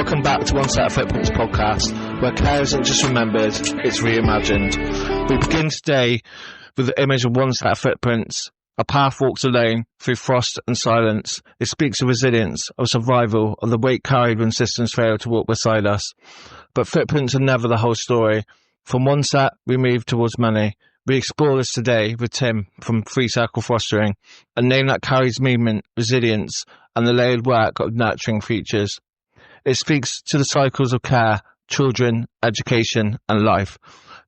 Welcome back to One Set of Footprints podcast, where care isn't just remembered, it's reimagined. We begin today with the image of one set of footprints. A path walks alone through frost and silence. It speaks of resilience, of survival, of the weight carried when systems fail to walk beside us. But footprints are never the whole story. From one set, we move towards many. We explore this today with Tim from Free Circle Fostering, a name that carries movement, resilience, and the layered work of nurturing futures. It speaks to the cycles of care, children, education, and life,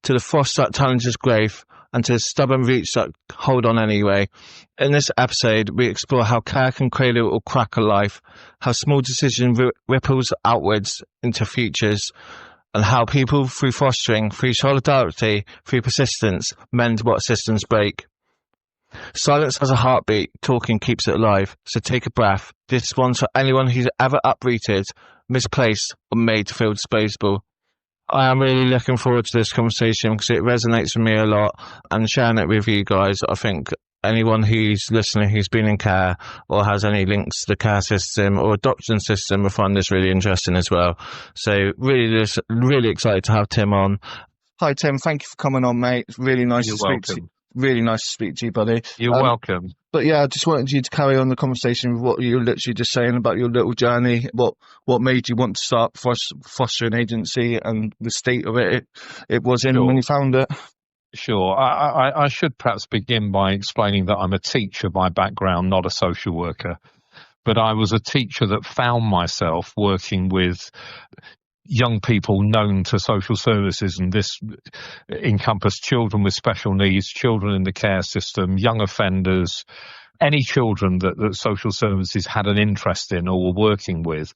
to the frost that challenges growth, and to the stubborn roots that hold on anyway. In this episode, we explore how care can cradle or crack a life, how small decision ripples outwards into futures, and how people, through fostering, through solidarity, through persistence, mend what systems break. Silence has a heartbeat, talking keeps it alive, so take a breath. This one's for anyone who's ever uprooted, misplaced, or made to feel disposable. I am really looking forward to this conversation because it resonates with me a lot, and sharing it with you guys. I think anyone who's listening who's been in care or has any links to the care system or adoption system will find this really interesting as well. So really excited to have Tim on. Hi Tim, thank you for coming on, mate. It's really nice to speak to you. Really nice to speak to you, buddy. You're welcome. But yeah, I just wanted you to carry on the conversation with what you were literally just saying about your little journey. What made you want to start fostering agency and the state of it was in when you found it? Sure. I should perhaps begin by explaining that I'm a teacher by background, not a social worker. But I was a teacher that found myself working with young people known to social services, and this encompassed children with special needs, children in the care system, young offenders, any children that social services had an interest in or were working with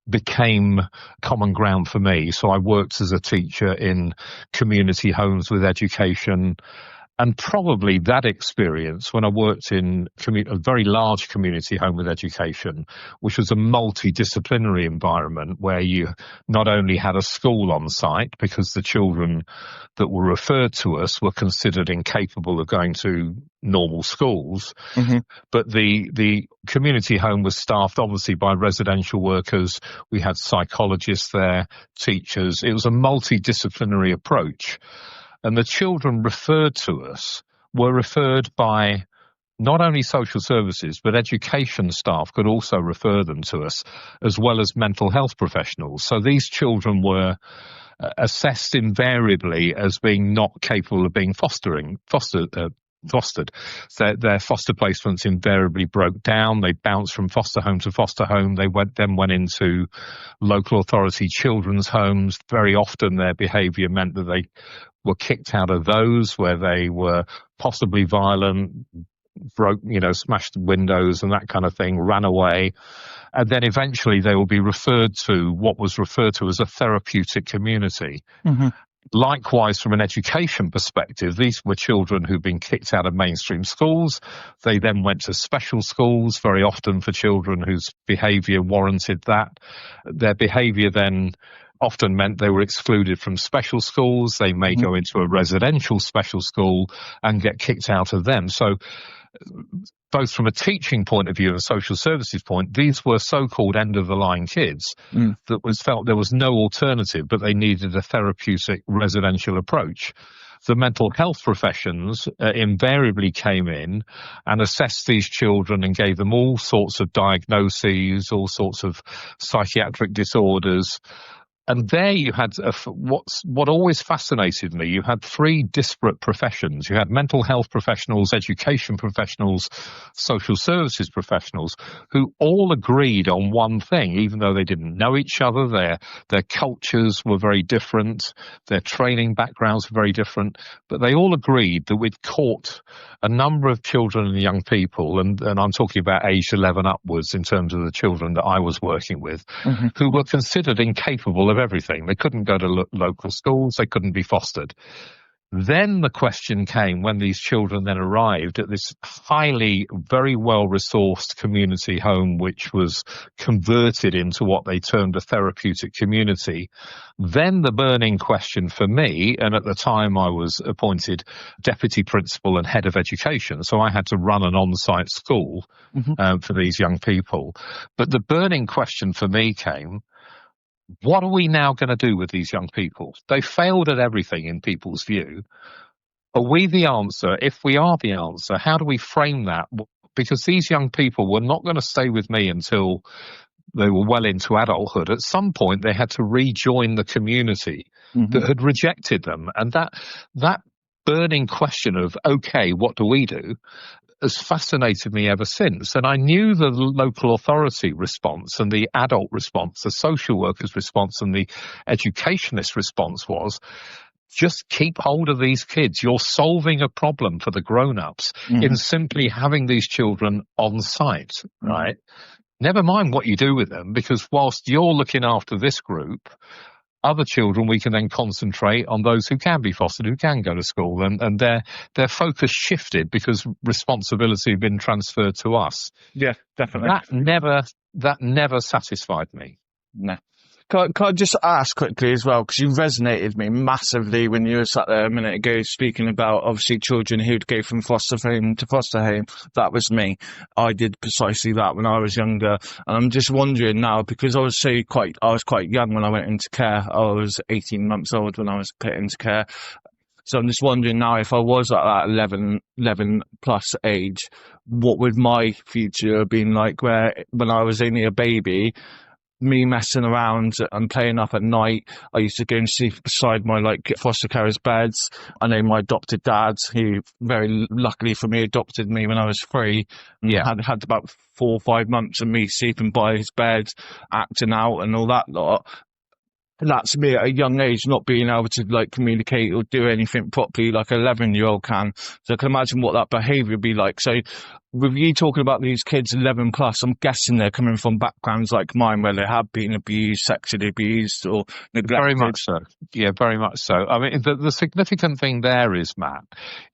became common ground for me. So I worked as a teacher in community homes with education. And probably that experience when I worked in a very large community home with education, which was a multidisciplinary environment where you not only had a school on site because the children that were referred to us were considered incapable of going to normal schools, but the community home was staffed obviously by residential workers. We had psychologists there, teachers. It was a multidisciplinary approach. And the children referred to us were referred by not only social services, but education staff could also refer them to us, as well as mental health professionals. So these children were assessed invariably as being not capable of being fostered. Their foster placements invariably broke down. They bounced from foster home to foster home. They went into local authority children's homes. Very often their behaviour meant that they were kicked out of those where they were possibly violent, smashed windows and that kind of thing, ran away. And then eventually they will be referred to what was referred to as a therapeutic community. Likewise, from an education perspective, these were children who'd been kicked out of mainstream schools. They then went to special schools, very often for children whose behaviour warranted that. Their behaviour then often meant they were excluded from special schools. They may go into a residential special school and get kicked out of them. So both from a teaching point of view and a social services point, these were so-called end-of-the-line kids that was felt there was no alternative, but they needed a therapeutic residential approach. The mental health professions invariably came in and assessed these children and gave them all sorts of diagnoses, all sorts of psychiatric disorders. And there you had what always fascinated me. You had three disparate professions. You had mental health professionals, education professionals, social services professionals, who all agreed on one thing, even though they didn't know each other. Their cultures were very different. Their training backgrounds were very different. But they all agreed that we'd caught a number of children and young people, and I'm talking about age 11 upwards in terms of the children that I was working with, who were considered incapable of everything. They couldn't go to local schools. They couldn't be fostered. Then the question came when these children then arrived at this very well-resourced community home, which was converted into what they termed a therapeutic community. Then the burning question for me, and at the time I was appointed deputy principal and head of education, so I had to run an on-site school for these young people. But the burning question for me came, What are we now going to do with these young people? They failed at everything in people's view. Are we the answer? If we are the answer, how do we frame that? Because these young people were not going to stay with me until they were well into adulthood. At some point, they had to rejoin the community that had rejected them. And that burning question of, okay, what do we do, has fascinated me ever since. And I knew the local authority response and the adult response, the social workers response and the educationist response was, just keep hold of these kids. You're solving a problem for the grown-ups in simply having these children on site, right? Never mind what you do with them, because whilst you're looking after this group, other children, we can then concentrate on those who can be fostered, who can go to school, and their focus shifted because responsibility had been transferred to us. Yeah, definitely. That never satisfied me. No. Can I just ask quickly as well, because you resonated me massively when you were sat there a minute ago speaking about, obviously, children who'd go from foster home to foster home. That was me. I did precisely that when I was younger. And I'm just wondering now, because I was quite young when I went into care. I was 18 months old when I was put into care. So I'm just wondering now, if I was at that 11 plus age, what would my future have been like, where when I was only a baby, me messing around and playing up at night. I used to go and sleep beside my foster carers' beds. I know my adopted dad, who very luckily for me adopted me when I was 3. Yeah. Had about 4 or 5 months of me sleeping by his bed, acting out and all that lot. And that's me at a young age, not being able to communicate or do anything properly like an 11-year-old can. So I can imagine what that behaviour would be like. So with you talking about these kids 11 plus, I'm guessing they're coming from backgrounds like mine where they have been abused, sexually abused or neglected. Very much so. Yeah, very much so. I mean, the significant thing there is, Matt,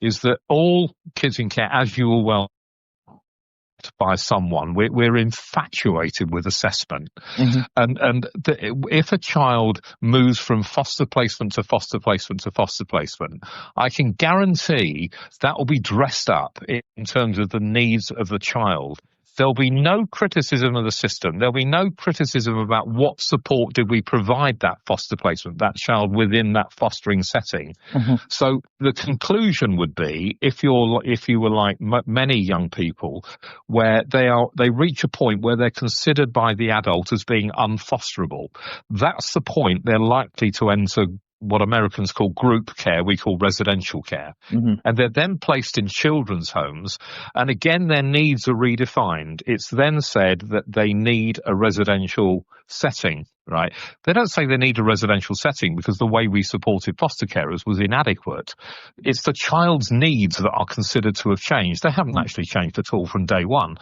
is that all kids in care, as you will well by someone, we're infatuated with assessment. And if a child moves from foster placement to foster placement to foster placement, I can guarantee that will be dressed up in terms of the needs of the child. There'll be no criticism of the system. There'll be no criticism about what support did we provide that foster placement, that child within that fostering setting. So the conclusion would be, if you were like many young people, where they reach a point where they're considered by the adult as being unfosterable, that's the point they're likely to enter what Americans call group care, we call residential care. And they're then placed in children's homes. And again, their needs are redefined. It's then said that they need a residential setting, right? They don't say they need a residential setting because the way we supported foster carers was inadequate. It's the child's needs that are considered to have changed. They haven't actually changed at all from day one.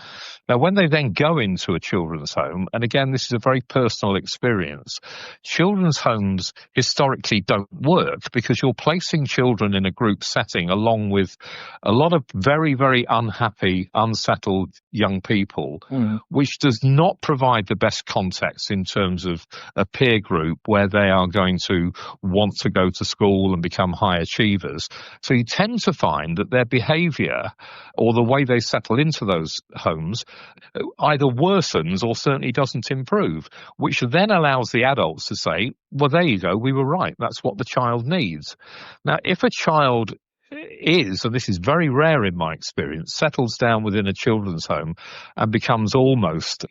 Now, when they then go into a children's home, and again, this is a very personal experience, children's homes historically don't work because you're placing children in a group setting along with a lot of very, very unhappy, unsettled young people, which does not provide the best context in terms of a peer group where they are going to want to go to school and become high achievers. So you tend to find that their behaviour or the way they settle into those homes either worsens or certainly doesn't improve, which then allows the adults to say, well, there you go, we were right, that's what the child needs. Now, if a child is, and this is very rare in my experience, settles down within a children's home and becomes almost,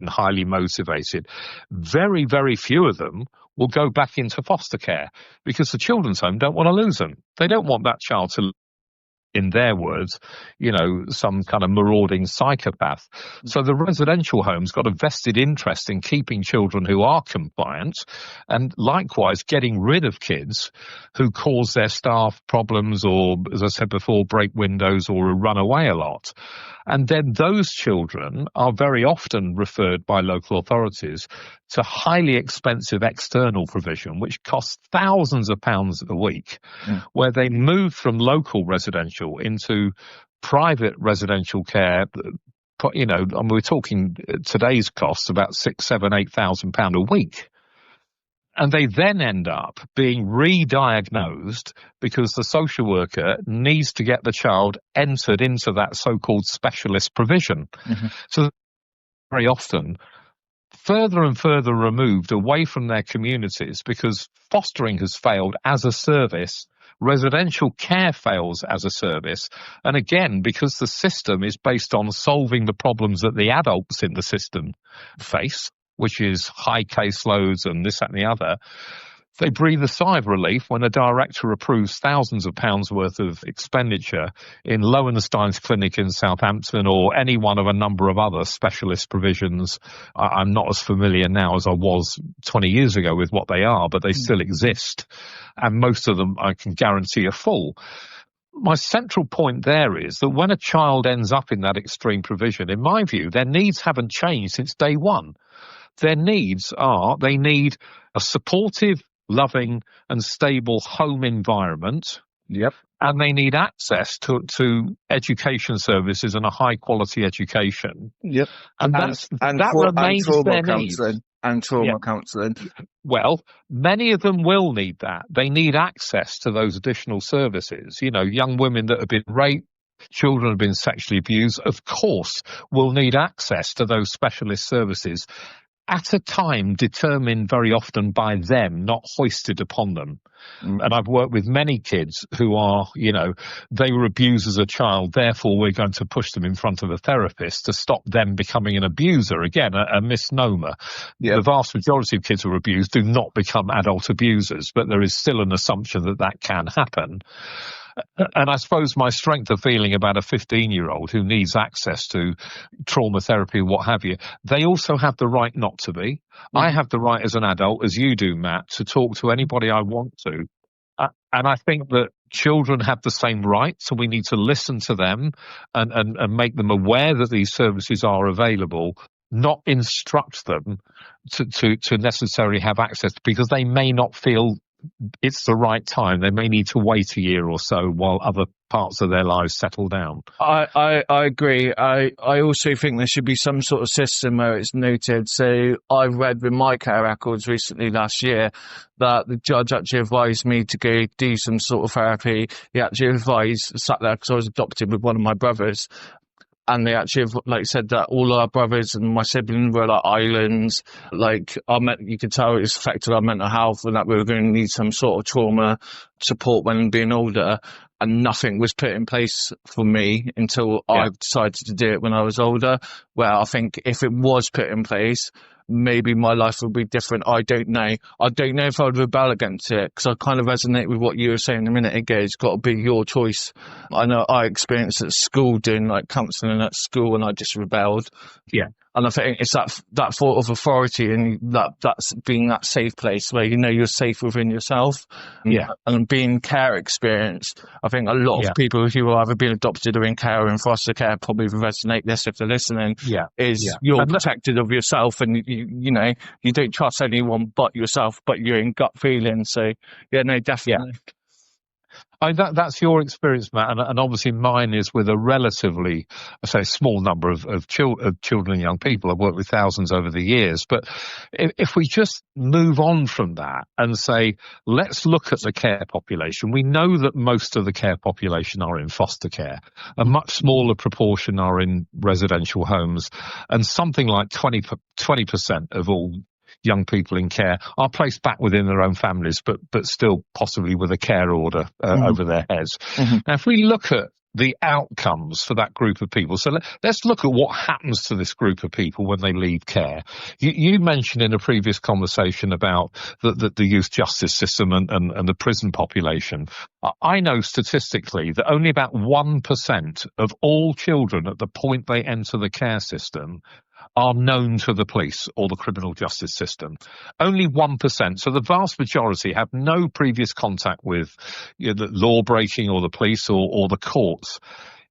highly motivated, very, very few of them will go back into foster care because the children's home don't want to lose them. They don't want that child to, in their words, some kind of marauding psychopath. So the residential home's got a vested interest in keeping children who are compliant and likewise getting rid of kids who cause their staff problems or, as I said before, break windows or run away a lot. And then those children are very often referred by local authorities to highly expensive external provision, which costs thousands of pounds a week, where they move from local residential into private residential care. And we're talking today's costs about £6,000, £7,000, £8,000 a week. And they then end up being re-diagnosed because the social worker needs to get the child entered into that so-called specialist provision. So very often further and further removed away from their communities because fostering has failed as a service. Residential care fails as a service. And again, because the system is based on solving the problems that the adults in the system face, which is high caseloads and this, that, and the other, they breathe a sigh of relief when a director approves thousands of pounds worth of expenditure in Lowenstein's clinic in Southampton or any one of a number of other specialist provisions. I'm not as familiar now as I was 20 years ago with what they are, but they still exist. And most of them, I can guarantee, are full. My central point there is that when a child ends up in that extreme provision, in my view, their needs haven't changed since day one. Their needs are, they need a supportive, loving and stable home environment. Yep. And they need access to education services and a high quality education. Yep. And that remains their needs. And trauma counselling. Well, many of them will need that. They need access to those additional services. You know, young women that have been raped, children have been sexually abused, of course, will need access to those specialist services at a time determined very often by them, not hoisted upon them. And I've worked with many kids who are, you know, they were abused as a child, therefore we're going to push them in front of a therapist to stop them becoming an abuser. Again, a misnomer. The vast majority of kids who are abused do not become adult abusers, but there is still an assumption that that can happen. And I suppose my strength of feeling about a 15-year-old who needs access to trauma therapy, what have you, they also have the right not to be. I have the right as an adult, as you do, Matt, to talk to anybody I want to. And I think that children have the same rights, so we need to listen to them and make them aware that these services are available, not instruct them to necessarily have access, because they may not feel it's the right time. They may need to wait a year or so while other parts of their lives settle down. I agree. I also think there should be some sort of system where it's noted. So I read with my care records recently last year that the judge actually advised me to go do some sort of therapy. He actually sat there because I was adopted with one of my brothers. And they actually have, like, said that all our brothers and my siblings were like islands. Like, you could tell it was affected our mental health and that we were going to need some sort of trauma support when being older. And nothing was put in place for me until I decided to do it when I was older. Well, I think if it was put in place, maybe my life would be different. I don't know. I don't know if I would rebel against it, because I kind of resonate with what you were saying a minute ago. It's got to be your choice. I know I experienced at school doing like counselling at school, and I just rebelled. Yeah. And I think it's that thought of authority and that's being that safe place where you know you're safe within yourself. Yeah. And being care experienced. I think a lot of people who have either been adopted or in care or in foster care probably resonate this if they're listening. You're protected of yourself, and you know you don't trust anyone but yourself, but you're in gut feeling. So definitely. That's your experience, Matt, and obviously mine is with a relatively, I say, small number of children and young people. I've worked with thousands over the years, but if we just move on from that and say, let's look at the care population. We know that most of the care population are in foster care. A much smaller proportion are in residential homes, and something like 20% of all young people in care are placed back within their own families, but still possibly with a care order over their heads. Now, if we look at the outcomes for that group of people, so let's look at what happens to this group of people when they leave care. You mentioned in a previous conversation about the youth justice system and the prison population. I know statistically that only about 1% of all children at the point they enter the care system are known to the police or the criminal justice system. Only 1%. So the vast majority have no previous contact with the law breaking or the police or the courts.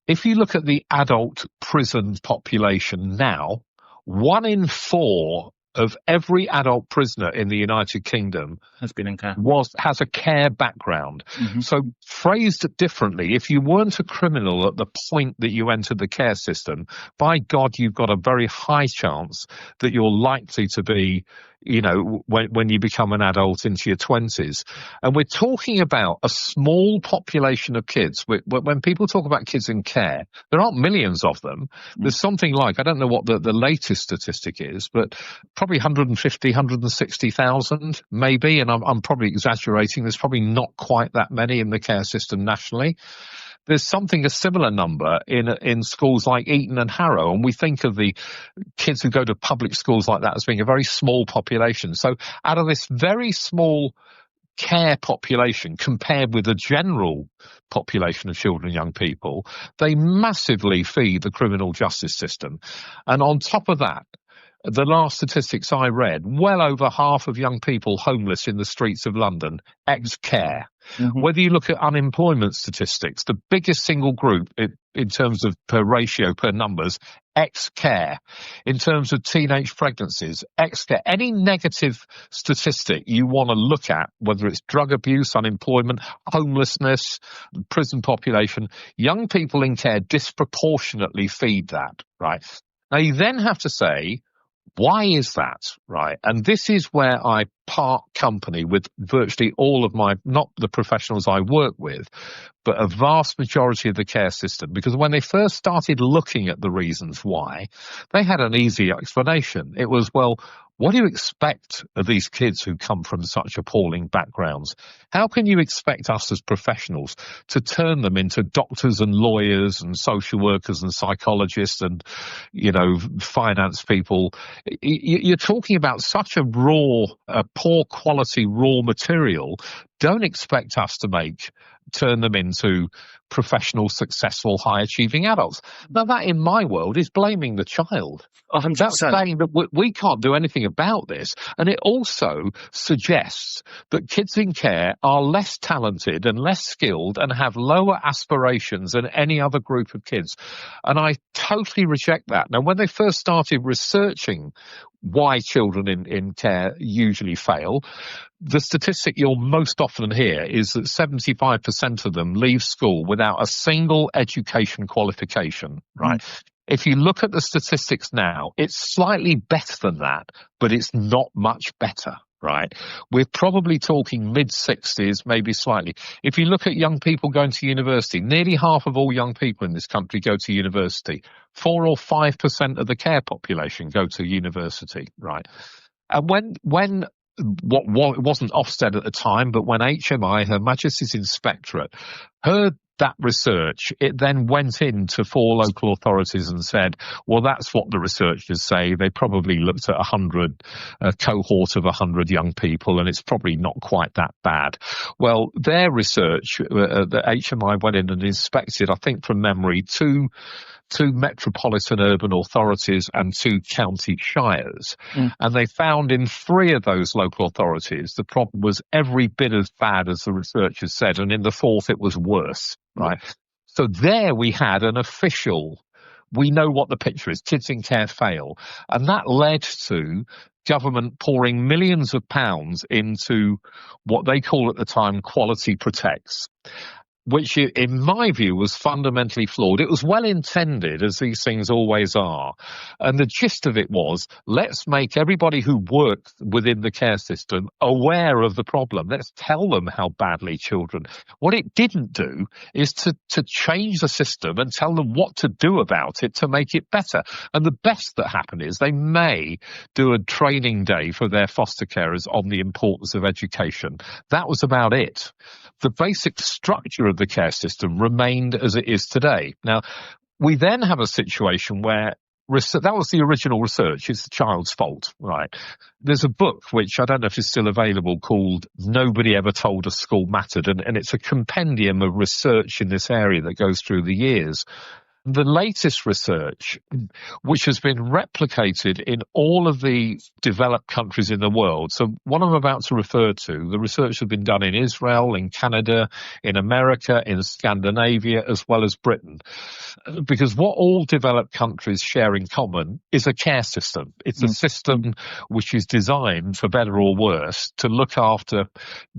If you look at the adult prison population now, 1 in 4 of every adult prisoner in the United Kingdom has been in care. Has a care background. So phrased differently, if you weren't a criminal at the point that you entered the care system, by God, you've got a very high chance that you're likely to be when you become an adult into your 20s. And we're talking about a small population of kids. When people talk about kids in care, there aren't millions of them. There's something like, I don't know what the latest statistic is, but probably 150, 160,000 maybe. And I'm probably exaggerating. There's probably not quite that many in the care system nationally. There's a similar number in schools like Eton and Harrow, and we think of the kids who go to public schools like that as being a very small population. So out of this very small care population compared with the general population of children and young people, they massively feed the criminal justice system. And on top of that, the last statistics I read, well over half of young people homeless in the streets of London, ex-care. Mm-hmm. Whether you look at unemployment statistics, the biggest single group in terms of per ratio, per numbers, ex-care. In terms of teenage pregnancies, ex-care. Any negative statistic you want to look at, whether it's drug abuse, unemployment, homelessness, prison population, young people in care disproportionately feed that, right? Now you then have to say, why is that, right? And this is where I part company with virtually all of not the professionals I work with, but a vast majority of the care system. Because when they first started looking at the reasons why, they had an easy explanation. It was, well, what do you expect of these kids who come from such appalling backgrounds? How can you expect us as professionals to turn them into doctors and lawyers and social workers and psychologists and, finance people? You're talking about such a poor quality raw material. Don't expect us to turn them into professional, successful, high-achieving adults. Now, that in my world is blaming the child. 100%. That's saying that we can't do anything about this. And it also suggests that kids in care are less talented and less skilled and have lower aspirations than any other group of kids. And I totally reject that. Now, when they first started researching why children in care usually fail, the statistic you'll most often hear is that 75% of them leave school without a single education qualification, right? If you look at the statistics now, it's slightly better than that, but it's not much better, right? We're probably talking mid-60s, maybe slightly. If you look at young people going to university, nearly half of all young people in this country go to university. 4 or 5% of the care population go to university, right? And when what wasn't Ofsted at the time, but when HMI, Her Majesty's Inspectorate, heard that research, it then went into 4 local authorities and said, well, that's what the researchers say. They probably looked at a cohort of 100 young people, and it's probably not quite that bad. Well, their research, the HMI went in and inspected, I think from memory, two metropolitan urban authorities and 2 county shires. And they found in 3 of those local authorities the problem was every bit as bad as the researchers said, and in the 4th it was worse, right? So there we had an official, we know what the picture is, kids in care fail. And that led to government pouring millions of pounds into what they call at the time Quality Protects, which in my view was fundamentally flawed. It was well intended, as these things always are. And the gist of it was, let's make everybody who works within the care system aware of the problem. Let's tell them how badly children. What it didn't do is to change the system and tell them what to do about it to make it better. And the best that happened is they may do a training day for their foster carers on the importance of education. That was about it. The basic structure of the care system remained as it is today. Now, we then have a situation where that was the original research. It's the child's fault, right? There's a book, which I don't know if it's still available, called Nobody Ever Told Us School Mattered. And it's a compendium of research in this area that goes through the years. The latest research, which has been replicated in all of the developed countries in the world. So what I'm about to refer to, the research has been done in Israel, in Canada, in America, in Scandinavia, as well as Britain. Because what all developed countries share in common is a care system. It's a system which is designed, for better or worse, to look after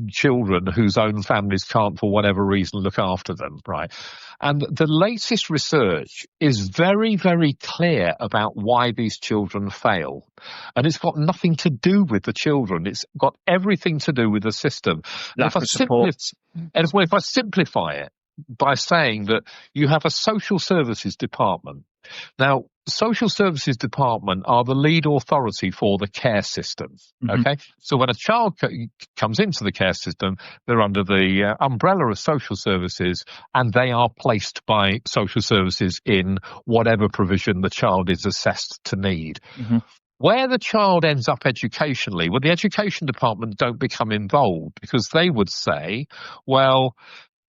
children whose own families can't, for whatever reason, look after them, right? And the latest research research is very, very clear about why these children fail. And it's got nothing to do with the children. It's got everything to do with the system. Lack of support. If I simplify it by saying that you have a social services department. Now, social services department are the lead authority for the care system. Okay, so when a child comes into the care system, they're under the umbrella of social services, and they are placed by social services in whatever provision the child is assessed to need. Where the child ends up educationally, well, the education department don't become involved, because they would say, well,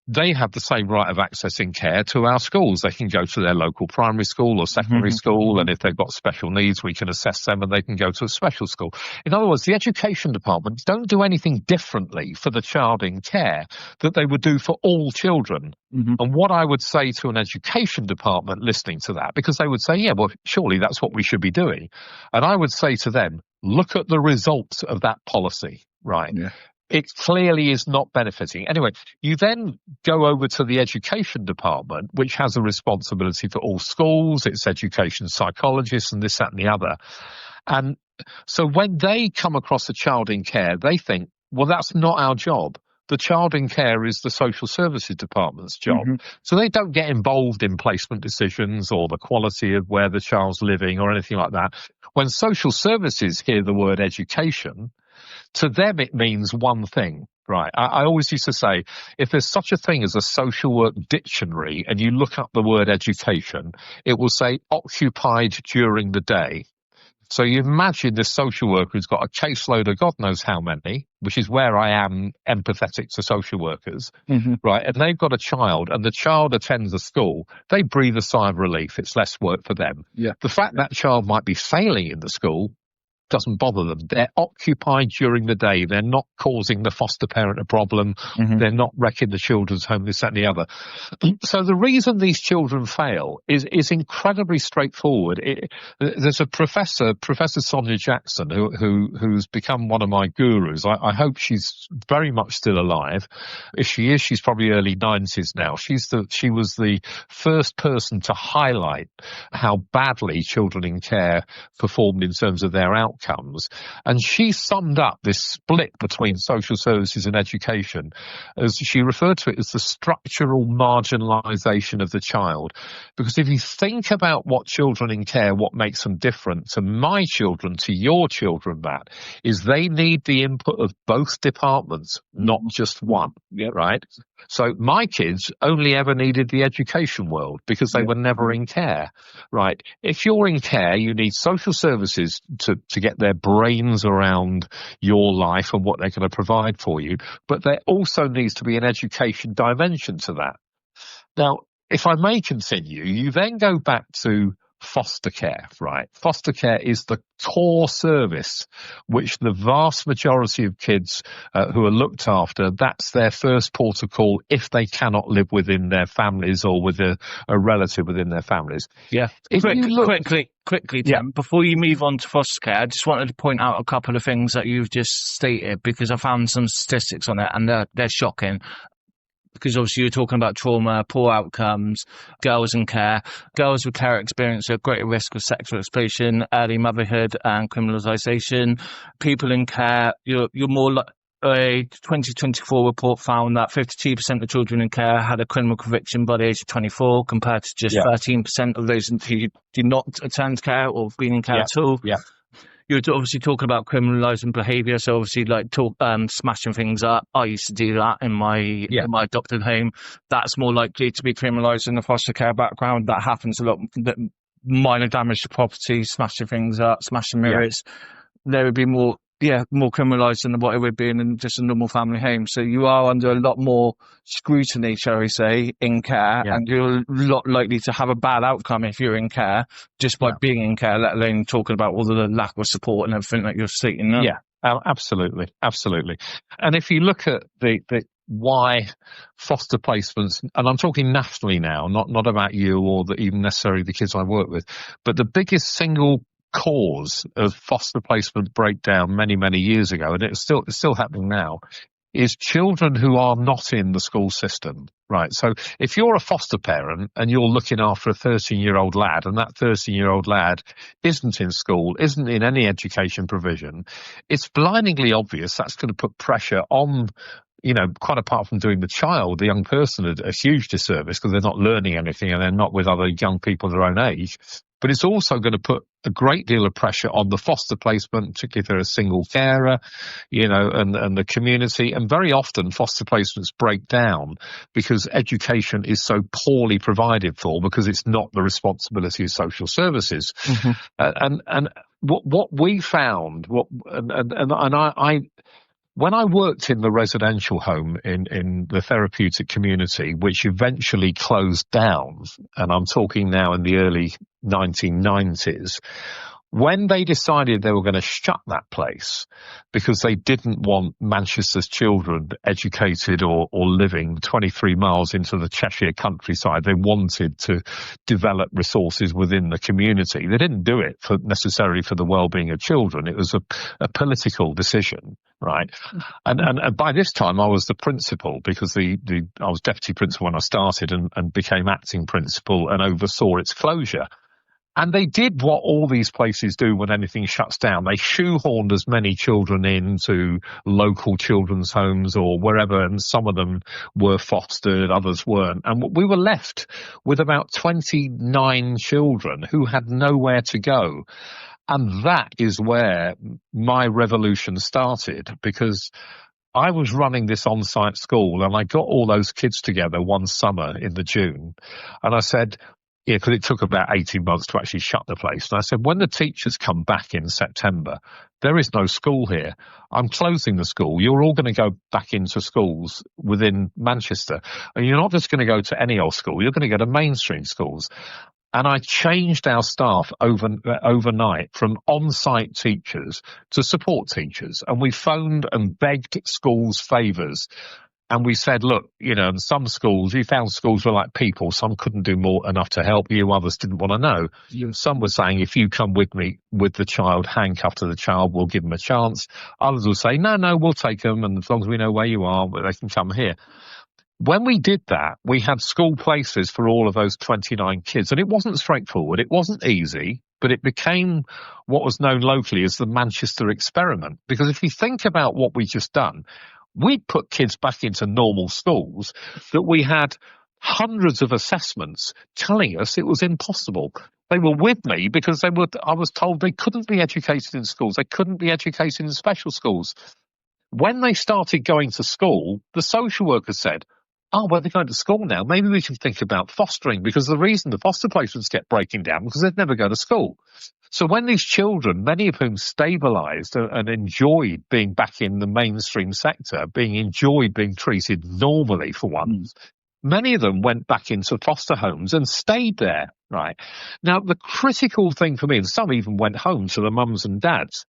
they have the same right of accessing care to our schools. They can go to their local primary school or secondary school, and if they've got special needs, we can assess them and they can go to a special school. In other words, the education department don't do anything differently for the child in care that they would do for all children. And what I would say to an education department listening to that, because they would say, yeah, well, surely that's what we should be doing. And I would say to them, look at the results of that policy, right? Yeah. It clearly is not benefiting. Anyway, you then go over to the education department, which has a responsibility for all schools, its education psychologists and this, that and the other. And so when they come across a child in care, they think, well, that's not our job. The child in care is the social services department's job. So they don't get involved in placement decisions or the quality of where the child's living or anything like that. When social services hear the word education, to them, it means one thing, right? I always used to say, if there's such a thing as a social work dictionary and you look up the word education, it will say occupied during the day. So you imagine this social worker who's got a caseload of God knows how many, which is where I am empathetic to social workers, right? And they've got a child and the child attends a school. They breathe a sigh of relief. It's less work for them. The fact that child might be failing in the school doesn't bother them. They're occupied during the day. They're not causing the foster parent a problem. They're not wrecking the children's home, this, that, and the other. So the reason these children fail is incredibly straightforward. There's a Professor Sonia Jackson, who's become one of my gurus. I hope she's very much still alive. If she is, she's probably early 90s now. She was the first person to highlight how badly children in care performed in terms of their outcomes. And she summed up this split between social services and education, as she referred to it, as the structural marginalisation of the child. Because if you think about what children in care, what makes them different to my children, to your children, Matt, is they need the input of both departments, not just one, right? So my kids only ever needed the education world because they were never in care, right? If you're in care, you need social services to get their brains around your life and what they're going to provide for you. But there also needs to be an education dimension to that. Now, if I may continue, you then go back to foster care, right? Foster care is the core service which the vast majority of kids who are looked after, that's their first port of call if they cannot live within their families or with a relative within their families. Yeah. Quickly, Tim, before you move on to foster care, I just wanted to point out a couple of things that you've just stated, because I found some statistics on it and they're shocking. Because obviously you're talking about trauma, poor outcomes, girls in care. Girls with care experience are at greater risk of sexual exploitation, early motherhood and criminalisation. People in care, you're more like a 2024 report found that 52% of children in care had a criminal conviction by the age of 24, compared to just 13% of those who did not attend care or been in care at all. You're obviously talking about criminalising behaviour, so obviously like smashing things up. I used to do that in my adopted home. That's more likely to be criminalised in the foster care background. That happens a lot. Minor damage to property, smashing things up, smashing mirrors. There would be more criminalised than what it would be in just a normal family home. So you are under a lot more scrutiny, shall we say, in care, and you're a lot likely to have a bad outcome if you're in care, just by being in care, let alone talking about all the lack of support and everything that you're stating now. Absolutely. And if you look at the why foster placements, and I'm talking nationally now, not about you or even necessarily the kids I work with, but the biggest single cause of foster placement breakdown many years ago, and it's still happening now, is children who are not in the school system, right? So if you're a foster parent and you're looking after a 13-year-old lad, and that 13-year-old lad isn't in school, isn't in any education provision, it's blindingly obvious that's going to put pressure on, quite apart from doing the young person a huge disservice, because they're not learning anything and they're not with other young people their own age. But it's also going to put a great deal of pressure on the foster placement, particularly if they're a single carer, and the community. And very often foster placements break down because education is so poorly provided for, because it's not the responsibility of social services. Mm-hmm. And what we found, when I worked in the residential home in the therapeutic community, which eventually closed down, and I'm talking now in the early 1990s, when they decided they were going to shut that place because they didn't want Manchester's children educated or living 23 miles into the Cheshire countryside, they wanted to develop resources within the community. They didn't do it necessarily for the well-being of children. It was a political decision. Right. And by this time I was the principal, because I was deputy principal when I started and became acting principal and oversaw its closure. And they did what all these places do when anything shuts down. They shoehorned as many children into local children's homes or wherever, and some of them were fostered, others weren't. And we were left with about 29 children who had nowhere to go. And that is where my revolution started, because I was running this on-site school and I got all those kids together one summer in the June. And I said, because it took about 18 months to actually shut the place. And I said, when the teachers come back in September, there is no school here. I'm closing the school. You're all going to go back into schools within Manchester. And you're not just going to go to any old school. You're going to go to mainstream schools. And I changed our staff overnight from on-site teachers to support teachers. And we phoned and begged schools favours. And we said, look, in some schools, we found schools were like people. Some couldn't do enough to help you. Others didn't want to know. Some were saying, if you come with me with the child, handcuffed to the child, we'll give them a chance. Others will say, no, we'll take them. And as long as we know where you are, they can come here. When we did that, we had school places for all of those 29 kids. And it wasn't straightforward. It wasn't easy. But it became what was known locally as the Manchester experiment. Because if you think about what we'd just done, we'd put kids back into normal schools that we had hundreds of assessments telling us it was impossible. They were with me because I was told they couldn't be educated in schools. They couldn't be educated in special schools. When they started going to school, the social worker said, oh, well, they're going to school now. Maybe we should think about fostering, because the reason the foster placements kept breaking down because they'd never go to school. So when these children, many of whom stabilised and enjoyed being back in the mainstream sector, enjoyed being treated normally for once, many of them went back into foster homes and stayed there, right? Now, the critical thing for me, and some even went home to the mums and dads,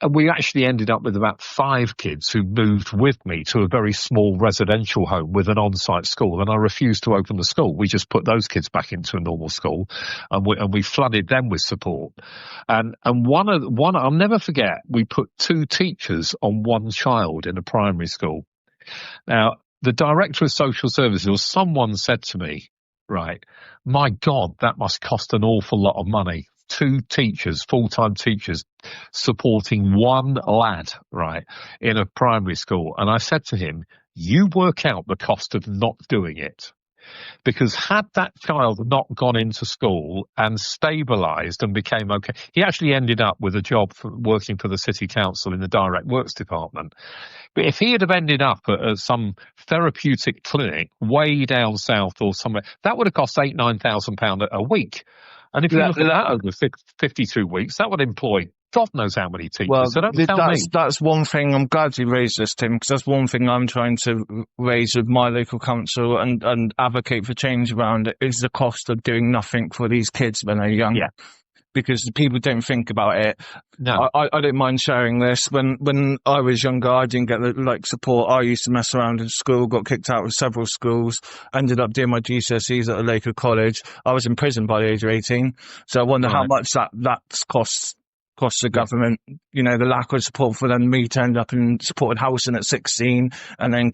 and we actually ended up with about 5 kids who moved with me to a very small residential home with an on-site school. And I refused to open the school. We just put those kids back into a normal school, and we flooded them with support. And one, I'll never forget, we put 2 teachers on 1 child in a primary school. Now, the director of social services or someone said to me, right, my God, that must cost an awful lot of money. 2 teachers, full-time teachers, supporting 1 lad, right, in a primary school. And I said to him, you work out the cost of not doing it. Because had that child not gone into school and stabilised and became okay, he actually ended up with a job working for the city council in the direct works department. But if he had have ended up at some therapeutic clinic way down south or somewhere, that would have cost £8,000-9,000 a week. And if you look at that over 52 weeks, that would employ God knows how many teachers. Well, so that's one thing. I'm glad you raised this, Tim, because that's one thing I'm trying to raise with my local council and advocate for change around it, is the cost of doing nothing for these kids when they're young. Yeah. Because people don't think about it. No. I don't mind sharing this. When I was younger, I didn't get the support. I used to mess around in school, got kicked out of several schools, ended up doing my GCSEs at a local college. I was in prison by the age of 18. So I wonder how much that costs across the government. You know, the lack of support for them. Me turned up in supported housing at 16, and then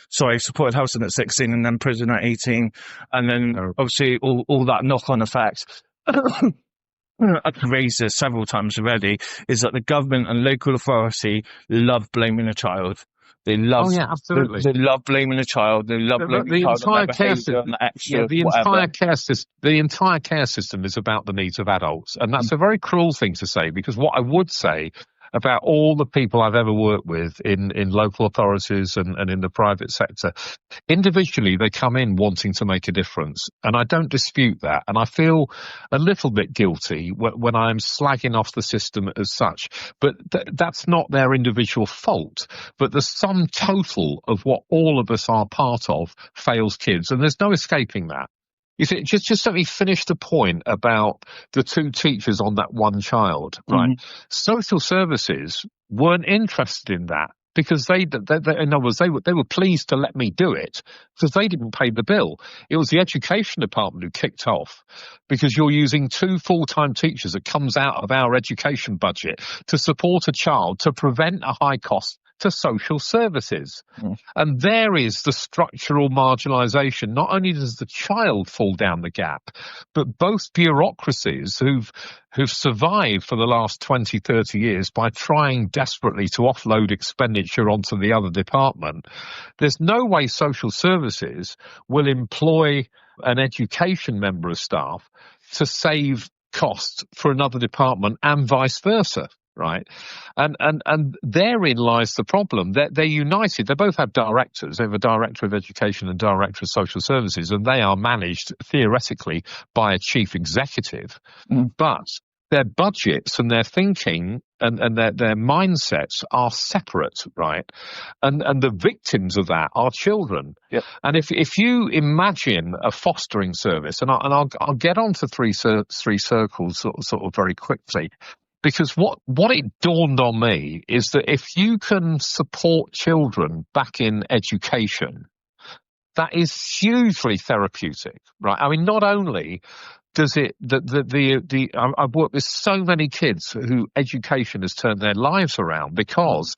supported housing at 16, and then prison at 18, and then obviously all that knock-on effect. I've raised this several times already, is that the government and local authority love blaming a child. They love, absolutely. They love blaming a child. They love blaming the child on their behaviour and the extra the entire care system is about the needs of adults, and that's a very cruel thing to say, because what I would say about all the people I've ever worked with in local authorities and in the private sector, individually they come in wanting to make a difference, and I don't dispute that, and I feel a little bit guilty when I'm slagging off the system as such, but that's not their individual fault, but the sum total of what all of us are part of fails kids, and there's no escaping that. You see, just let me finish the point about the two teachers on that one child, right? Mm-hmm. Social services weren't interested in that because they in other words, they were pleased to let me do it because they didn't pay the bill. It was the education department who kicked off because you're using 2 full-time teachers that comes out of our education budget to support a child to prevent a high cost to social services. And there is the structural marginalisation. Not only does the child fall down the gap, but both bureaucracies who've survived for the last 20, 30 years by trying desperately to offload expenditure onto the other department. There's no way social services will employ an education member of staff to save costs for another department and vice versa. Right. And therein lies the problem. They're united. They both have directors. They have a director of education and director of social services, and they are managed theoretically by a chief executive. But their budgets and their thinking and their mindsets are separate, right? And the victims of that are children. Yep. And if you imagine a fostering service, and I'll get on to three circles sort of very quickly. Because what it dawned on me is that if you can support children back in education, that is hugely therapeutic, right? I mean, not only does it I've worked with so many kids who education has turned their lives around because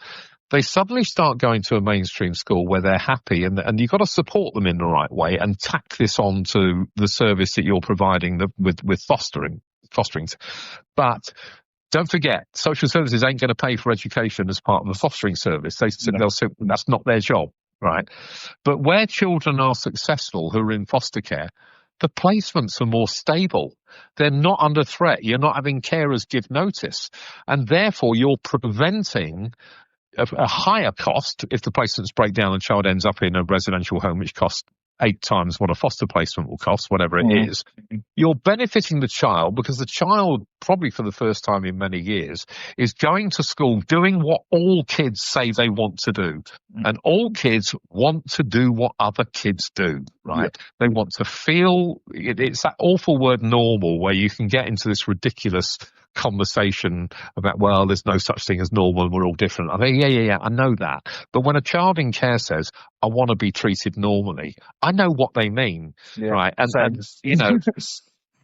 they suddenly start going to a mainstream school where they're happy, and you've got to support them in the right way and tack this on to the service that you're providing with fostering. But don't forget, social services ain't going to pay for education as part of the fostering service. They'll say that's not their job, right? But where children are successful who are in foster care, the placements are more stable. They're not under threat. You're not having carers give notice. And therefore, you're preventing a higher cost if the placements break down and the child ends up in a residential home, which costs 8 times what a foster placement will cost, whatever it is. You're benefiting the child because the child, probably for the first time in many years, is going to school doing what all kids say they want to do. And all kids want to do what other kids do, right? Yeah. They want to feel, it's that awful word normal, where you can get into this ridiculous conversation about, well, there's no such thing as normal and we're all different. I think, yeah, I know that. But when a child in care says, I want to be treated normally, I know what they mean, right? And you know,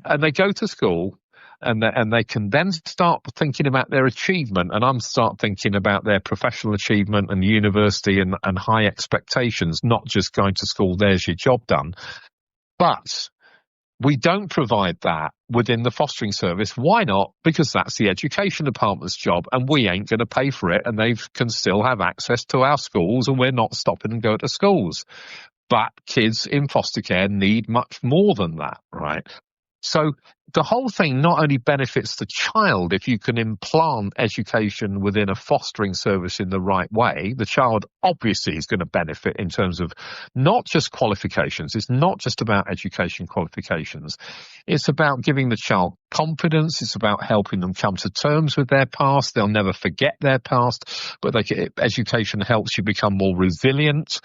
and they go to school and they can then start thinking about their achievement, and start thinking about their professional achievement and university and high expectations, not just going to school, there's your job done. But we don't provide that within the fostering service. Why not? Because that's the education department's job, and we ain't going to pay for it, and they can still have access to our schools, and we're not stopping them going to schools. But kids in foster care need much more than that, right? So the whole thing not only benefits the child if you can implant education within a fostering service in the right way, the child obviously is going to benefit in terms of not just qualifications. It's not just about education qualifications. It's about giving the child confidence. It's about helping them come to terms with their past. They'll never forget their past, but education helps you become more resilient.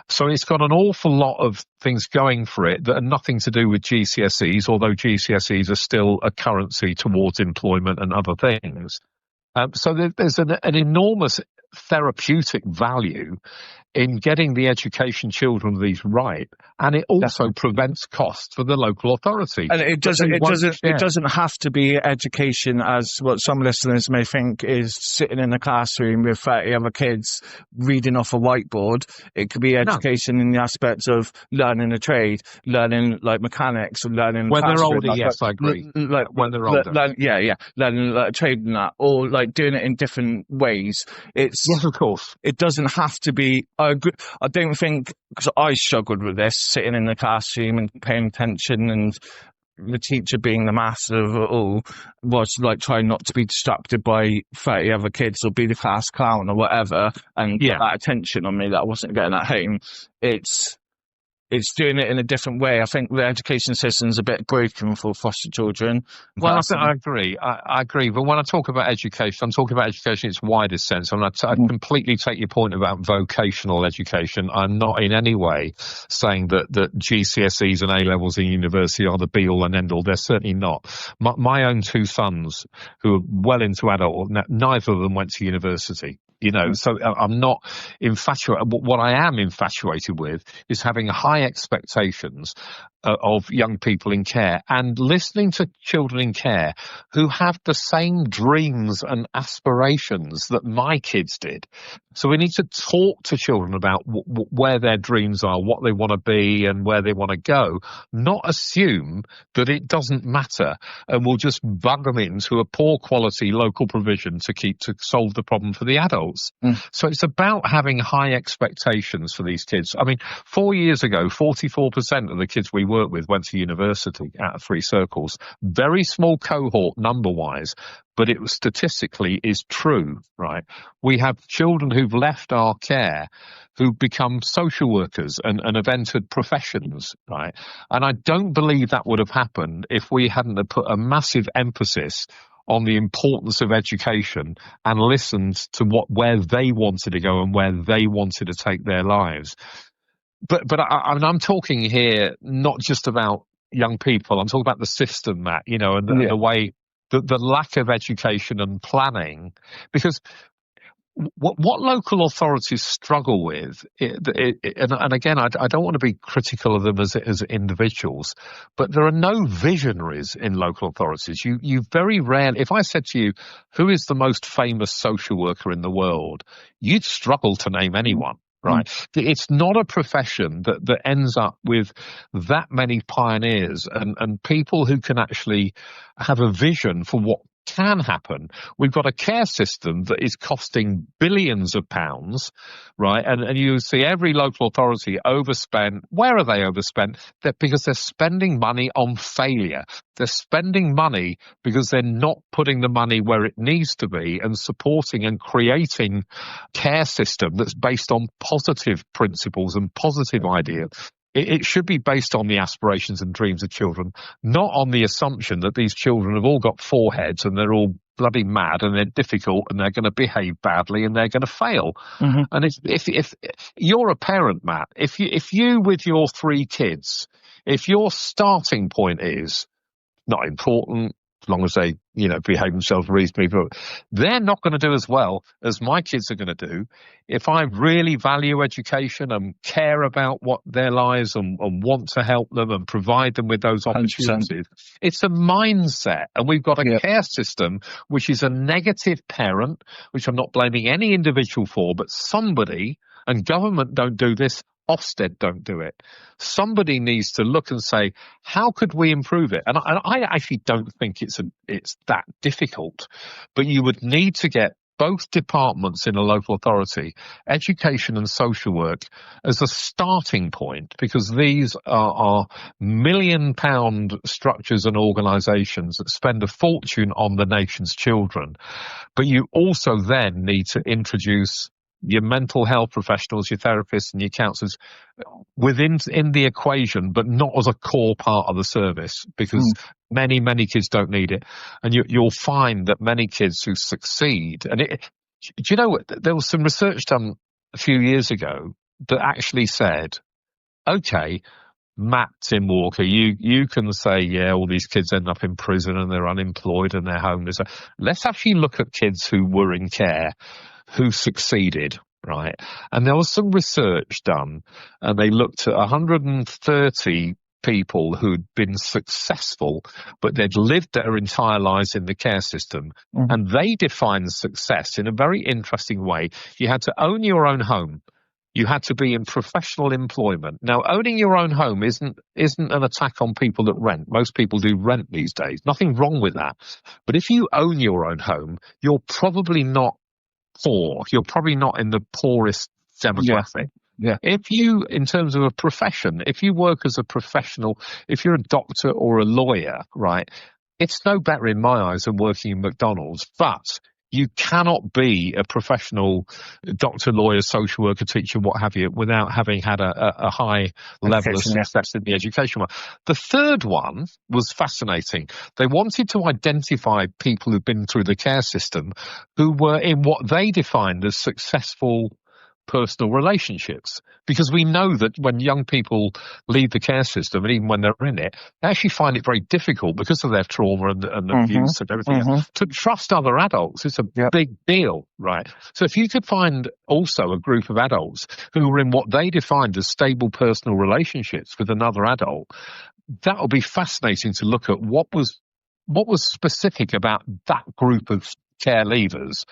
So it's got an awful lot of things going for it that are nothing to do with GCSEs, although GCSEs are still a currency towards employment and other things. So there's an enormous therapeutic value in getting the education children of these right, and it also prevents costs for the local authority. And it doesn't have to be education, as what some listeners may think is sitting in a classroom with 30 other kids reading off a whiteboard. It could be education in the aspects of learning a trade, learning like mechanics, or learning when they're older. Yes, I agree. When they're older, learning like a trade and that, or like doing it in different ways. Yes, of course. It doesn't have to be. I don't think, because I struggled with this, sitting in the classroom and paying attention, and the teacher being the master of it all, was like trying not to be distracted by 30 other kids or be the class clown or whatever, and get that attention on me that I wasn't getting at home. It's doing it in a different way. I think the education system is a bit broken for foster children. Well, I agree. I agree. But when I talk about education, I'm talking about education in its widest sense. I completely take your point about vocational education. I'm not in any way saying that GCSEs and A-levels in university are the be-all and end-all. They're certainly not. My own two sons, who are well into adult, neither of them went to university. So I'm not infatuated. What I am infatuated with is having high expectations of young people in care and listening to children in care who have the same dreams and aspirations that my kids did. So we need to talk to children about where their dreams are, what they want to be and where they want to go, not assume that it doesn't matter and we'll just bug them into a poor quality local provision to solve the problem for the adults. So it's about having high expectations for these kids. I mean, 4 years ago, 44% of the kids we worked with went to university out of 3 circles. Very small cohort number-wise, but it was statistically is true, right? We have children who've left our care who become social workers and have entered professions, right? And I don't believe that would have happened if we hadn't have put a massive emphasis on the importance of education and listened to where they wanted to go and where they wanted to take their lives. But I'm talking here not just about young people. I'm talking about the system, Matt, and the way, the lack of education and planning. Because what local authorities struggle with, and again, I don't want to be critical of them as individuals, but there are no visionaries in local authorities. You very rarely, if I said to you, who is the most famous social worker in the world, you'd struggle to name anyone. Right. It's not a profession that ends up with that many pioneers and people who can actually have a vision for what can happen. We've got a care system that is costing billions of pounds, right? And you see every local authority overspend. Where are they overspent? Because they're spending money on failure. They're spending money because they're not putting the money where it needs to be and supporting and creating care system that's based on positive principles and positive ideas. It should be based on the aspirations and dreams of children, not on the assumption that these children have all got 4 heads and they're all bloody mad and they're difficult and they're going to behave badly and they're going to fail. And if you're a parent, Matt, if you with your 3 kids, if your starting point is not important, as long as they, behave themselves reasonably, but they're not going to do as well as my kids are going to do. If I really value education and care about what their lives and want to help them and provide them with those opportunities, 100%. It's a mindset. And we've got a care system which is a negative parent, which I'm not blaming any individual for, but somebody, and government don't do this, Ofsted don't do it. Somebody needs to look and say, how could we improve it? And I actually don't think it's that difficult, but you would need to get both departments in a local authority, education and social work, as a starting point, because these are £1 million structures and organisations that spend a fortune on the nation's children. But you also then need to introduce your mental health professionals, your therapists and your counsellors in the equation, but not as a core part of the service, because many, many kids don't need it. And you'll find that many kids who succeed, and do you know what? There was some research done a few years ago that actually said, okay, Matt, Tim Walker, you can say, yeah, all these kids end up in prison and they're unemployed and they're homeless. Let's actually look at kids who were in care, who succeeded, right? And there was some research done, and they looked at 130 people who'd been successful, but they'd lived their entire lives in the care system. And they defined success in a very interesting way. You had to own your own home. You had to be in professional employment. Now, owning your own home isn't an attack on people that rent. Most people do rent these days. Nothing wrong with that. But if you own your own home, you're probably not poor. You're probably not in the poorest demographic. Yeah. If you, in terms of a profession, if you work as a professional, if you're a doctor or a lawyer, right, it's no better in my eyes than working in McDonald's, but you cannot be a professional doctor, lawyer, social worker, teacher, what have you, without having had a high level of success in the education one. The third one was fascinating. They wanted to identify people who've been through the care system who were in what they defined as successful personal relationships, because we know that when young people leave the care system, and even when they're in it, they actually find it very difficult because of their trauma and abuse and everything else, to trust other adults. It's a big deal, right? So if you could find also a group of adults who were in what they defined as stable personal relationships with another adult, that would be fascinating to look at what was specific about that group of care leavers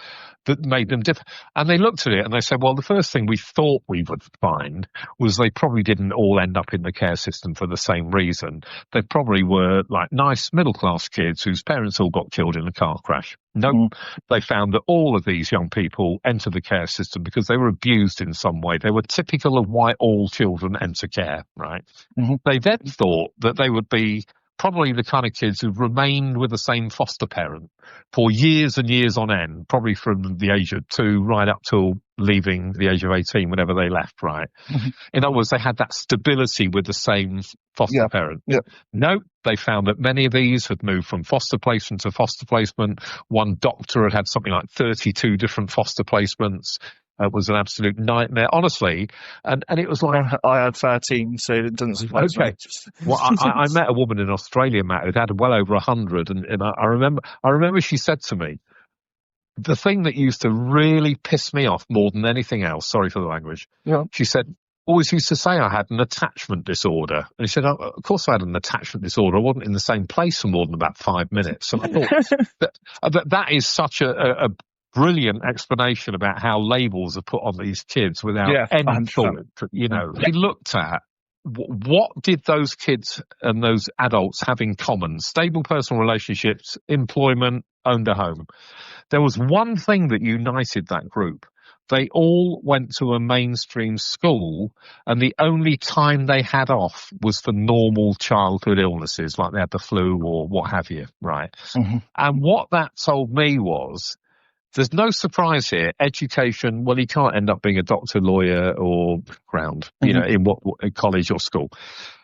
that made them different. And they looked at it and they said, well, the first thing we thought we would find was they probably didn't all end up in the care system for the same reason. They probably were like nice middle-class kids whose parents all got killed in a car crash. Nope. They found that all of these young people enter the care system because they were abused in some way. They were typical of why all children enter care, right? They then thought that they would be probably the kind of kids who've remained with the same foster parent for years and years on end, probably from the age of 2 right up till leaving the age of 18, whenever they left, right? In other words, they had that stability with the same foster parent. No, they found that many of these had moved from foster placement to foster placement. One doctor had something like 32 different foster placements. It was an absolute nightmare, honestly. And it was like, I had 13, so it doesn't surprise me. Well, I met a woman in Australia, Matt, who'd had well over 100. And I remember she said to me, the thing that used to really piss me off more than anything else, sorry for the language, she said, always used to say I had an attachment disorder. And he said, oh, of course I had an attachment disorder. I wasn't in the same place for more than about 5 minutes. And I thought that is such a brilliant explanation about how labels are put on these kids without any thought. You know, he looked at what did those kids and those adults have in common? Stable personal relationships, employment, owned a home. There was one thing that united that group. They all went to a mainstream school, and the only time they had off was for normal childhood illnesses, like they had the flu or what have you, right? And what that told me was, there's no surprise here. Education, well, you can't end up being a doctor, lawyer, or ground, you know, in what college or school.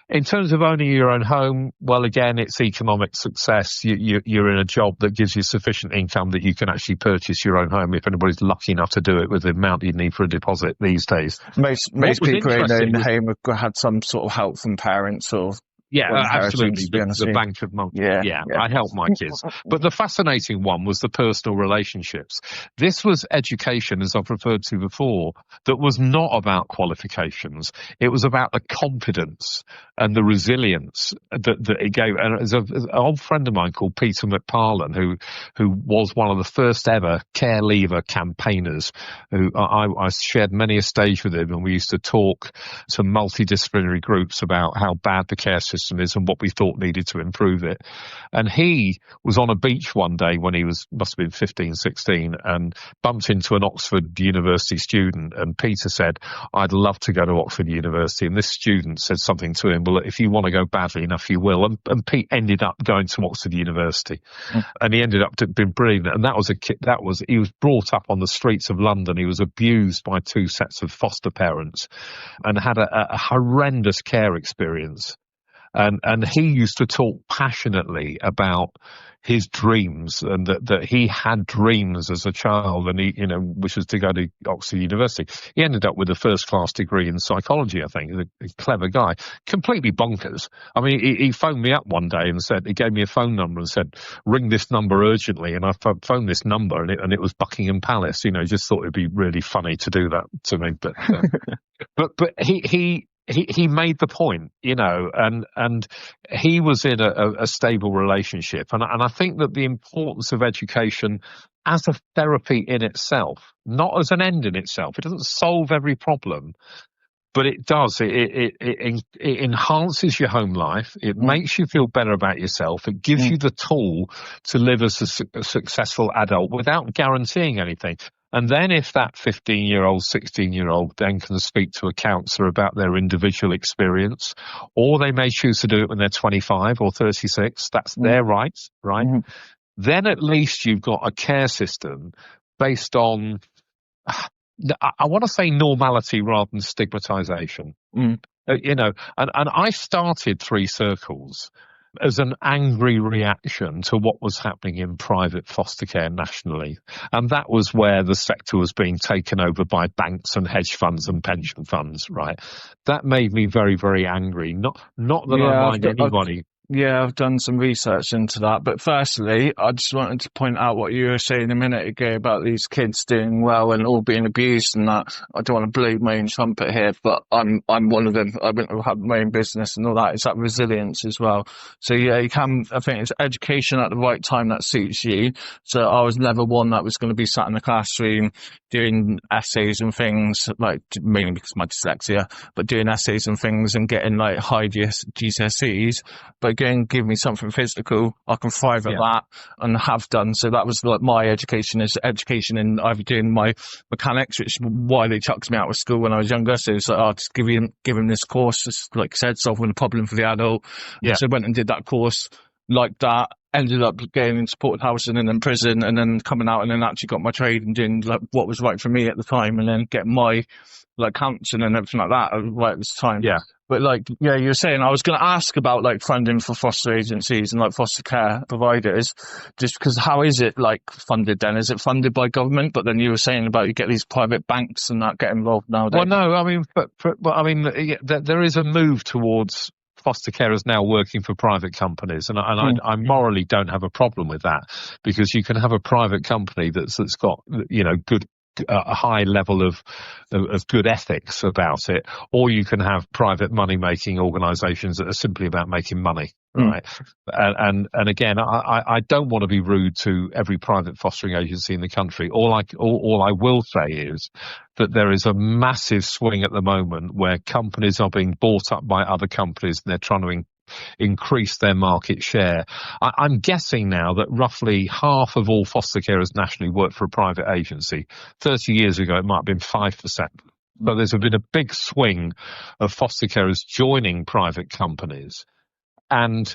In terms of owning your own home, well, again, it's economic success. You're in a job that gives you sufficient income that you can actually purchase your own home if anybody's lucky enough to do it with the amount you need for a deposit these days. Most people in the home have had some sort of help from parents or... Yeah, absolutely. The bank of money. Yeah, I helped my kids. But the fascinating one was the personal relationships. This was education, as I've referred to before, that was not about qualifications. It was about the confidence and the resilience that it gave. And there's an old friend of mine called Peter McParlin, who was one of the first ever care leaver campaigners, who I shared many a stage with him, and we used to talk to multidisciplinary groups about how bad the care system is and what we thought needed to improve it. And he was on a beach one day when he must have been 15, 16, and bumped into an Oxford University student. And Peter said, I'd love to go to Oxford University. And this student said something to him, well, if you want to go badly enough, you will. And Pete ended up going to Oxford University. And he ended up being brilliant. And that was he was brought up on the streets of London. He was abused by 2 sets of foster parents and had a horrendous care experience. And he used to talk passionately about his dreams, and that he had dreams as a child, and he, which was to go to Oxford University. He ended up with a first-class degree in psychology, I think. He's a clever guy. Completely bonkers. I mean, he phoned me up one day and he gave me a phone number and said, ring this number urgently. And I phoned this number, and it was Buckingham Palace. Just thought it'd be really funny to do that to me. But, but he made the point, and he was in a stable relationship. And I think that the importance of education as a therapy in itself, not as an end in itself, it doesn't solve every problem, but it does. It enhances your home life. It makes you feel better about yourself. It gives you the tool to live as a successful adult without guaranteeing anything. And then if that 15-year-old, 16-year-old then can speak to a counsellor about their individual experience, or they may choose to do it when they're 25 or 36, that's their right, right? Mm-hmm. Then at least you've got a care system based on, I want to say normality rather than stigmatisation. And I started Three Circles as an angry reaction to what was happening in private foster care nationally. And that was where the sector was being taken over by banks and hedge funds and pension funds, right? That made me very, very angry. Not that I mind anybody. I've done some research into that. But firstly, I just wanted to point out what you were saying a minute ago about these kids doing well and all being abused and that. I don't want to blow my own trumpet here, but I'm one of them. I went to have my own business and all that. It's that resilience as well. So yeah, I think it's education at the right time that suits you. So I was never one that was going to be sat in the classroom doing essays and things, like mainly because of my dyslexia, but doing essays and things and getting like high GCSEs. But again, give me something physical, I can thrive at that and have done. So that was like my education in either doing my mechanics, which is why they chucked me out of school when I was younger. So it's like, I'll just give him this course, just like I said, solving a problem for the adult. Yeah. So I went and did that course like that. Ended up getting in supported housing and then prison, and then coming out and then actually got my trade and doing like what was right for me at the time, and then getting my like counselling and everything like that right at this time. Yeah. But you're saying, I was going to ask about like funding for foster agencies and like foster care providers, just because how is it like funded then? Is it funded by government? But then you were saying about you get these private banks and that get involved nowadays. Well, no, I mean, there is a move towards foster carers now working for private companies, and I morally don't have a problem with that, because you can have a private company that's got good. A high level of good ethics about it, or you can have private money-making organisations that are simply about making money, right? And again, I don't want to be rude to every private fostering agency in the country. All I will say is that there is a massive swing at the moment where companies are being bought up by other companies, and they're trying to increase their market share. I'm guessing now that roughly half of all foster carers nationally work for a private agency. 30 years ago, it might have been 5%. But there's been a big swing of foster carers joining private companies. And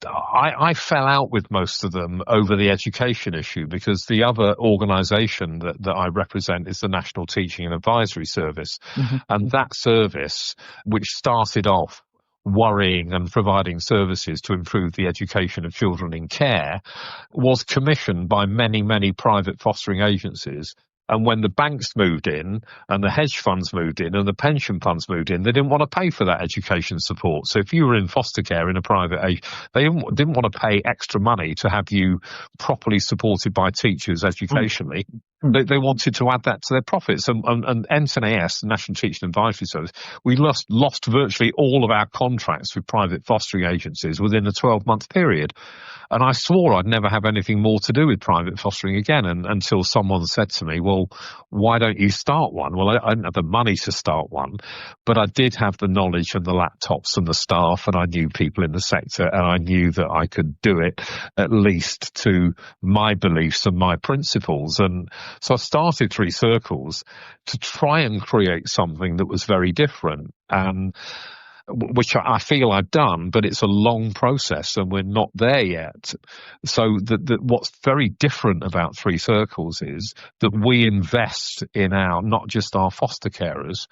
I fell out with most of them over the education issue, because the other organisation that I represent is the National Teaching and Advisory Service. Mm-hmm. And that service, which started off worrying and providing services to improve the education of children in care, was commissioned by many, many private fostering agencies. And when the banks moved in and the hedge funds moved in and the pension funds moved in, they didn't want to pay for that education support. So if you were in foster care in a private age, they didn't want to pay extra money to have you properly supported by teachers educationally. They wanted to add that to their profits. And NTAS, the National Teaching and Advisory Service, we lost virtually all of our contracts with private fostering agencies within a 12-month period. And I swore I'd never have anything more to do with private fostering again, until someone said to me, well, why don't you start one? Well, I didn't have the money to start one, but I did have the knowledge and the laptops and the staff, and I knew people in the sector, and I knew that I could do it, at least to my beliefs and my principles. And so I started Three Circles to try and create something that was very different. And which I feel I've done, but it's a long process and we're not there yet. So what's very different about Three Circles is that we invest in not just our foster carers,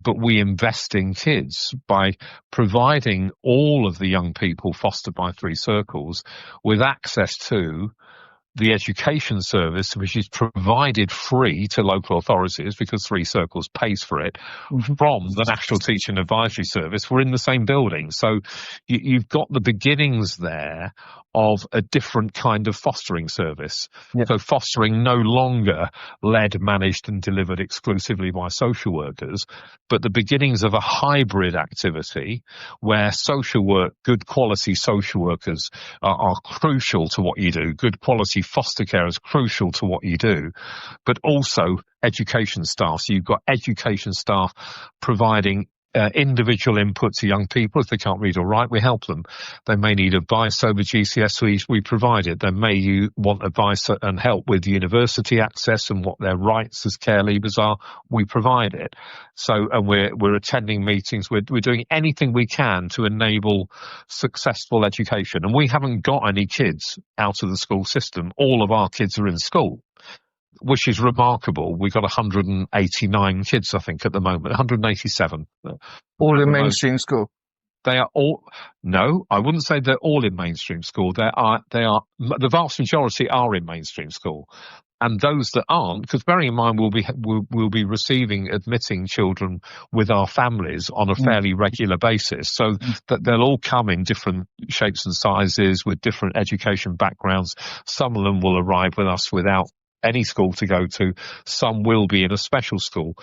but we invest in kids by providing all of the young people fostered by Three Circles with access to the education service, which is provided free to local authorities because Three Circles pays for it, from the National Teaching Advisory Service. We're in the same building. So you've got the beginnings there of a different kind of fostering service. Yeah. So fostering no longer led, managed and delivered exclusively by social workers, but the beginnings of a hybrid activity where social work, good quality social workers are crucial to what you do. Good quality foster care is crucial to what you do, but also education staff. So you've got education staff providing individual input to young people. If they can't read or write, we help them. They may need advice over GCSEs, we provide it. They may want advice and help with university access and what their rights as care leavers are, we provide it. So, and we're attending meetings, we're doing anything we can to enable successful education. And we haven't got any kids out of the school system. All of our kids are in school, which is remarkable. We've got 189 kids, I think, at the moment, 187. All in mainstream school? They are all, no, I wouldn't say they're all in mainstream school. The vast majority are in mainstream school. And those that aren't, because bearing in mind we'll be admitting children with our families on a fairly regular basis, so that they'll all come in different shapes and sizes with different education backgrounds. Some of them will arrive with us without any school to go to. Some will be in a special school.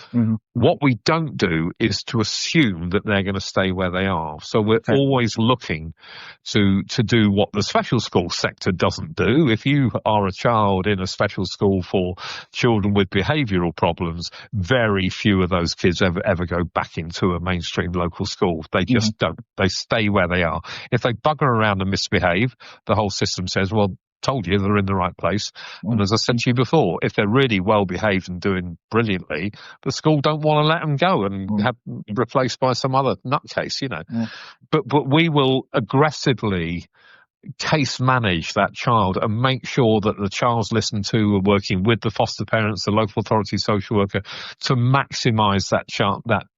What we don't do is to assume that they're going to stay where they are. So we're always looking to do what the special school sector doesn't do. If you are a child in a special school for children with behavioural problems, very few of those kids ever go back into a mainstream local school. They just don't. They stay where they are. If they bugger around and misbehave, the whole system says, well, told you they're in the right place. And as I said to you before, if they're really well behaved and doing brilliantly, the school don't want to let them go and have replaced by some other nutcase, you know. But we will aggressively case manage that child and make sure that the child's listened to. We're working with the foster parents, the local authority social worker, to maximise that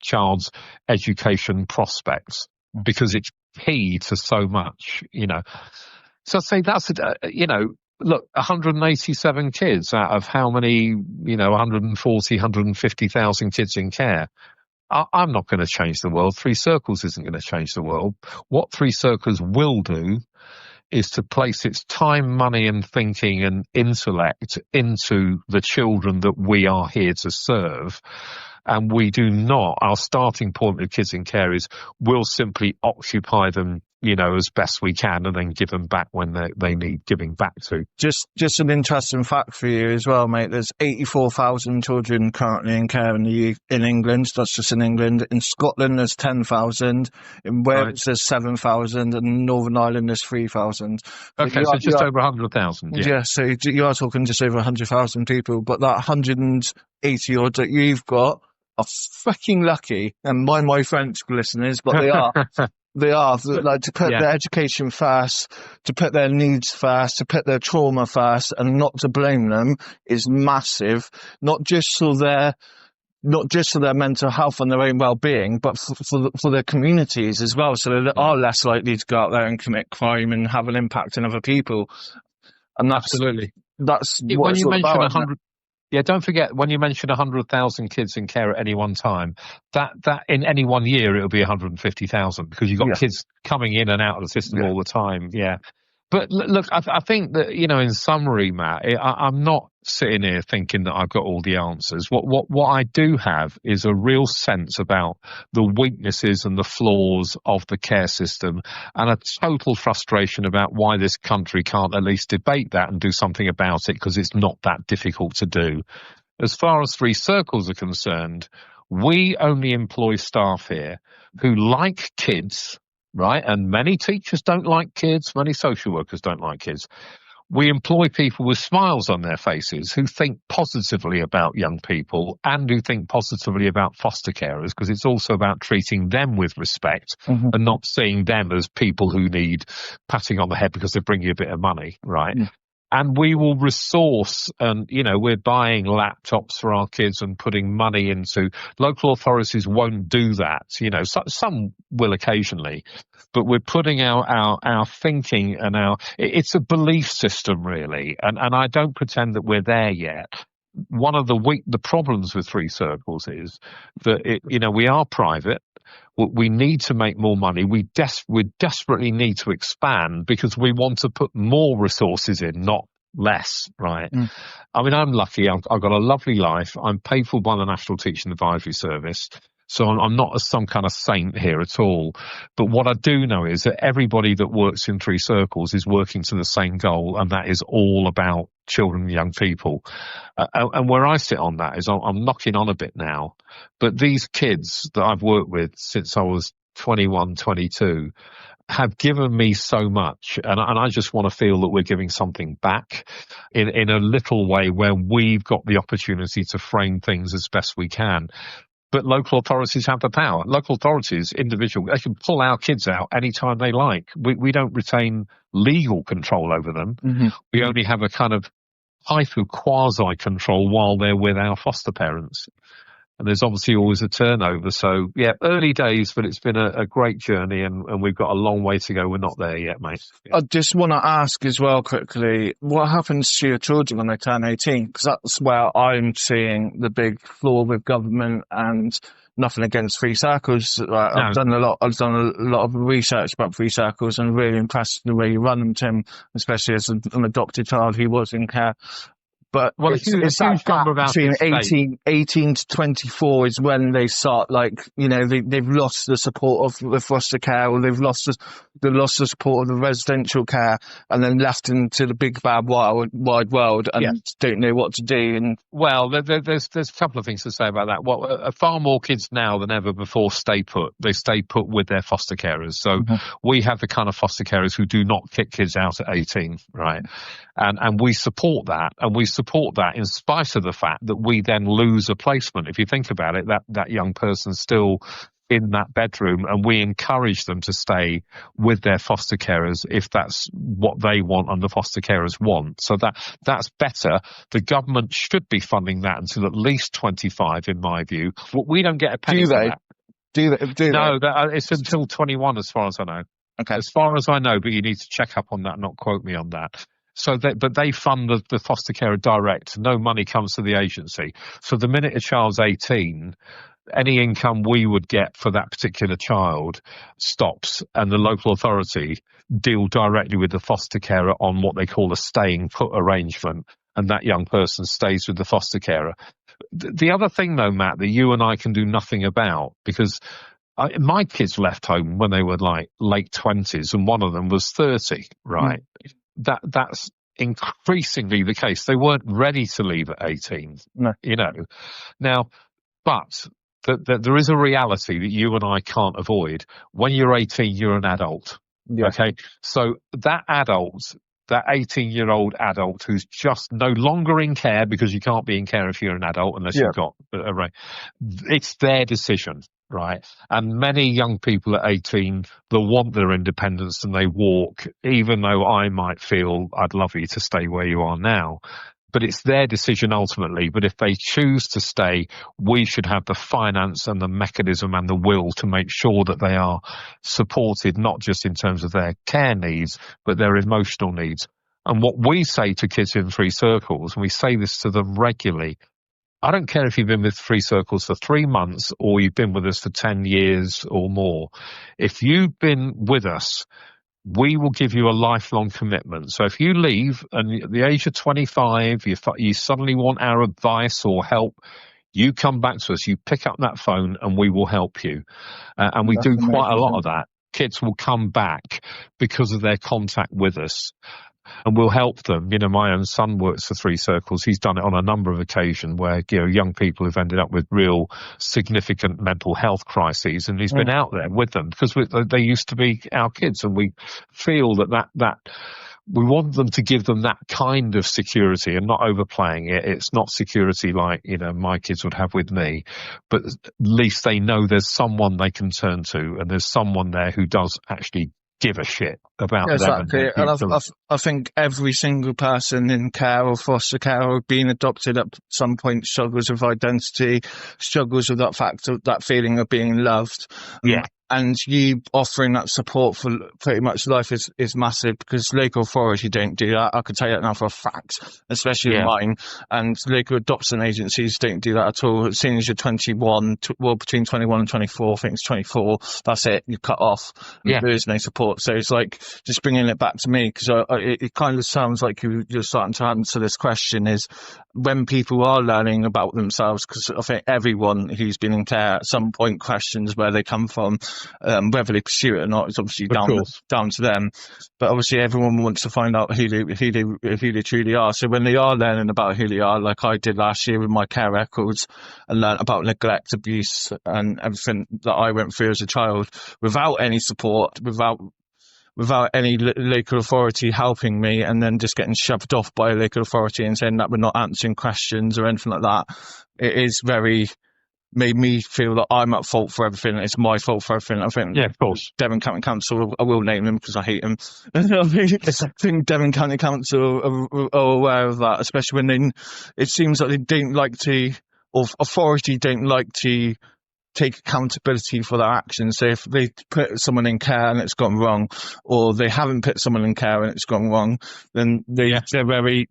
child's education prospects, because it's key to so much, you know. So I'd say that's, look, 187 kids out of how many, 140, 150,000 kids in care. I'm not going to change the world. Three Circles isn't going to change the world. What Three Circles will do is to place its time, money and thinking and intellect into the children that we are here to serve. And we do not, our starting point with kids in care is we'll simply occupy them, as best we can, and then give them back when they need giving back to. Just an interesting fact for you as well, mate. There's 84,000 children currently in care in England. That's just in England. In Scotland, there's 10,000. In Wales, there's 7,000. And in Northern Ireland, there's 3,000. Okay, so just over 100,000. Yeah, so you are talking just over 100,000 people. But that 180 odd that you've got are freaking lucky. And mind my French, listeners, but they are. They are, like, to put their education first, to put their needs first, to put their trauma first, and not to blame them is massive. Not just for their mental health and their own well-being, but for their communities as well, so they are less likely to go out there and commit crime and have an impact on other people. And absolutely, that's what when it's you all mention about, 100. Yeah, don't forget, when you mention 100,000 kids in care at any one time, that in any one year it'll be 150,000, because you've got kids coming in and out of the system all the time. Yeah. But look, I think that, in summary, Matt, I'm not sitting here thinking that I've got all the answers. What I do have is a real sense about the weaknesses and the flaws of the care system, and a total frustration about why this country can't at least debate that and do something about it, because it's not that difficult to do. As far as Three Circles are concerned, we only employ staff here who like kids, right? And many teachers don't like kids, many social workers don't like kids. we employ people with smiles on their faces who think positively about young people and who think positively about foster carers, because it's also about treating them with respect and not seeing them as people who need patting on the head because they bring you a bit of money, right? And we will resource, and, you know, we're buying laptops for our kids and putting money into, local authorities won't do that. You know, some will occasionally, but we're putting our thinking and it's a belief system really. And I don't pretend that we're there yet. One of the problems with Three Circles is that we are private. We need to make more money. We desperately need to expand because we want to put more resources in, not less, right? I mean, I'm lucky. I've got a lovely life. I'm paid for by the National Teaching Advisory Service. So I'm not some kind of saint here at all. But what I do know is that everybody that works in Three Circles is working to the same goal, and that is all about children and young people. And where I sit on that is I'm knocking on a bit now. But these kids that I've worked with since I was 21, 22 have given me so much. And I just want to feel that we're giving something back in a little way where we've got the opportunity to frame things as best we can. But local authorities have the power. Local authorities, individual, they can pull our kids out anytime they like. We don't retain legal control over them. We only have a kind of type of quasi-control while they're with our foster parents. And there's obviously always a turnover. So, yeah, early days, but it's been a great journey, and we've got a long way to go. We're not there yet, mate. Yeah. I just want to ask as well quickly, what happens to your children when they turn 18? Because that's where I'm seeing the big flaw with government, and nothing against Three Circles. I've done a lot of research about Three Circles and really impressed with the way you run them, Tim, especially as an adopted child who was in care. But it's that gap between 18 to 24 is when they start, like, they've lost the support of the foster care, or they've lost the support of the residential care, and then left into the big bad wide world and don't know what to do. And well, there's a couple of things to say about that. Well, far more kids now than ever before stay put. They stay put with their foster carers. So we have the kind of foster carers who do not kick kids out at 18, right? And we support that, and we support that in spite of the fact that we then lose a placement. If you think about it, that young person's still in that bedroom, and we encourage them to stay with their foster carers if that's what they want and the foster carers want. So that's better. The government should be funding that until at least 25, in my view. We don't get a penny for that. Do they? No, it's until 21 as far as I know. Okay. As far as I know, but you need to check up on that, not quote me on that. So but they fund the foster carer direct. No money comes to the agency. So the minute a child's 18, any income we would get for that particular child stops, and the local authority deal directly with the foster carer on what they call a staying put arrangement, and that young person stays with the foster carer. The other thing, though, Matt, that you and I can do nothing about, because my kids left home when they were like late 20s, and one of them was 30, right? That's increasingly the case. They weren't ready to leave at 18, Now, but there is a reality that you and I can't avoid. When you're 18, you're an adult. Yeah. Okay? So that 18-year-old adult who's just no longer in care, because you can't be in care if you're an adult unless you've got a right. It's their decision, right? And many young people at 18, they want their independence and they walk, even though I might feel I'd love you to stay where you are now. But it's their decision ultimately. But if they choose to stay, we should have the finance and the mechanism and the will to make sure that they are supported, not just in terms of their care needs, but their emotional needs. And what we say to kids in Three Circles, and we say this to them regularly, I don't care if you've been with Three Circles for 3 months or you've been with us for 10 years or more. If you've been with us, we will give you a lifelong commitment. So if you leave and at the age of 25, you suddenly want our advice or help, you come back to us, you pick up that phone and we will help you. And we do quite a lot of that. Kids will come back because of their contact with us. And we'll help them. My own son works for Three Circles. He's done it on a number of occasions where, young people have ended up with real significant mental health crises, and he's been out there with them because they used to be our kids, and we feel that we want them to give them that kind of security and not overplaying it. It's not security like, my kids would have with me, but at least they know there's someone they can turn to, and there's someone there who does actually give a shit about them and their And future. I think every single person in care or foster care or being adopted at some point struggles with identity, struggles with that fact of that feeling of being loved. Yeah. And you offering that support for pretty much life is massive, because local authority don't do that. I can tell you that now for a fact, especially in mine. And local adoption agencies don't do that at all. As soon as you're 21, between 21 and 24, I think it's 24, that's it, you cut off. Yeah. There is no support. So it's like just bringing it back to me, because it kind of sounds like you're starting to answer this question, is when people are learning about themselves, because I think everyone who's been in care at some point questions where they come from. Whether they pursue it or not is obviously down to them, but obviously everyone wants to find out who they truly are. So when they are learning about who they are, like I did last year with my care records, and learn about neglect, abuse, and everything that I went through as a child, without any support, without any local authority helping me, and then just getting shoved off by a local authority and saying that we're not answering questions or anything like that, it is very made me feel that I'm at fault for everything. It's my fault for everything. I think, of course, Devon County Council, I will name them because I hate them. I think Devon County Council are aware of that, especially when it seems like they don't like to, or authority don't like to take accountability for their actions. So if they put someone in care and it's gone wrong, or they haven't put someone in care and it's gone wrong, then they're very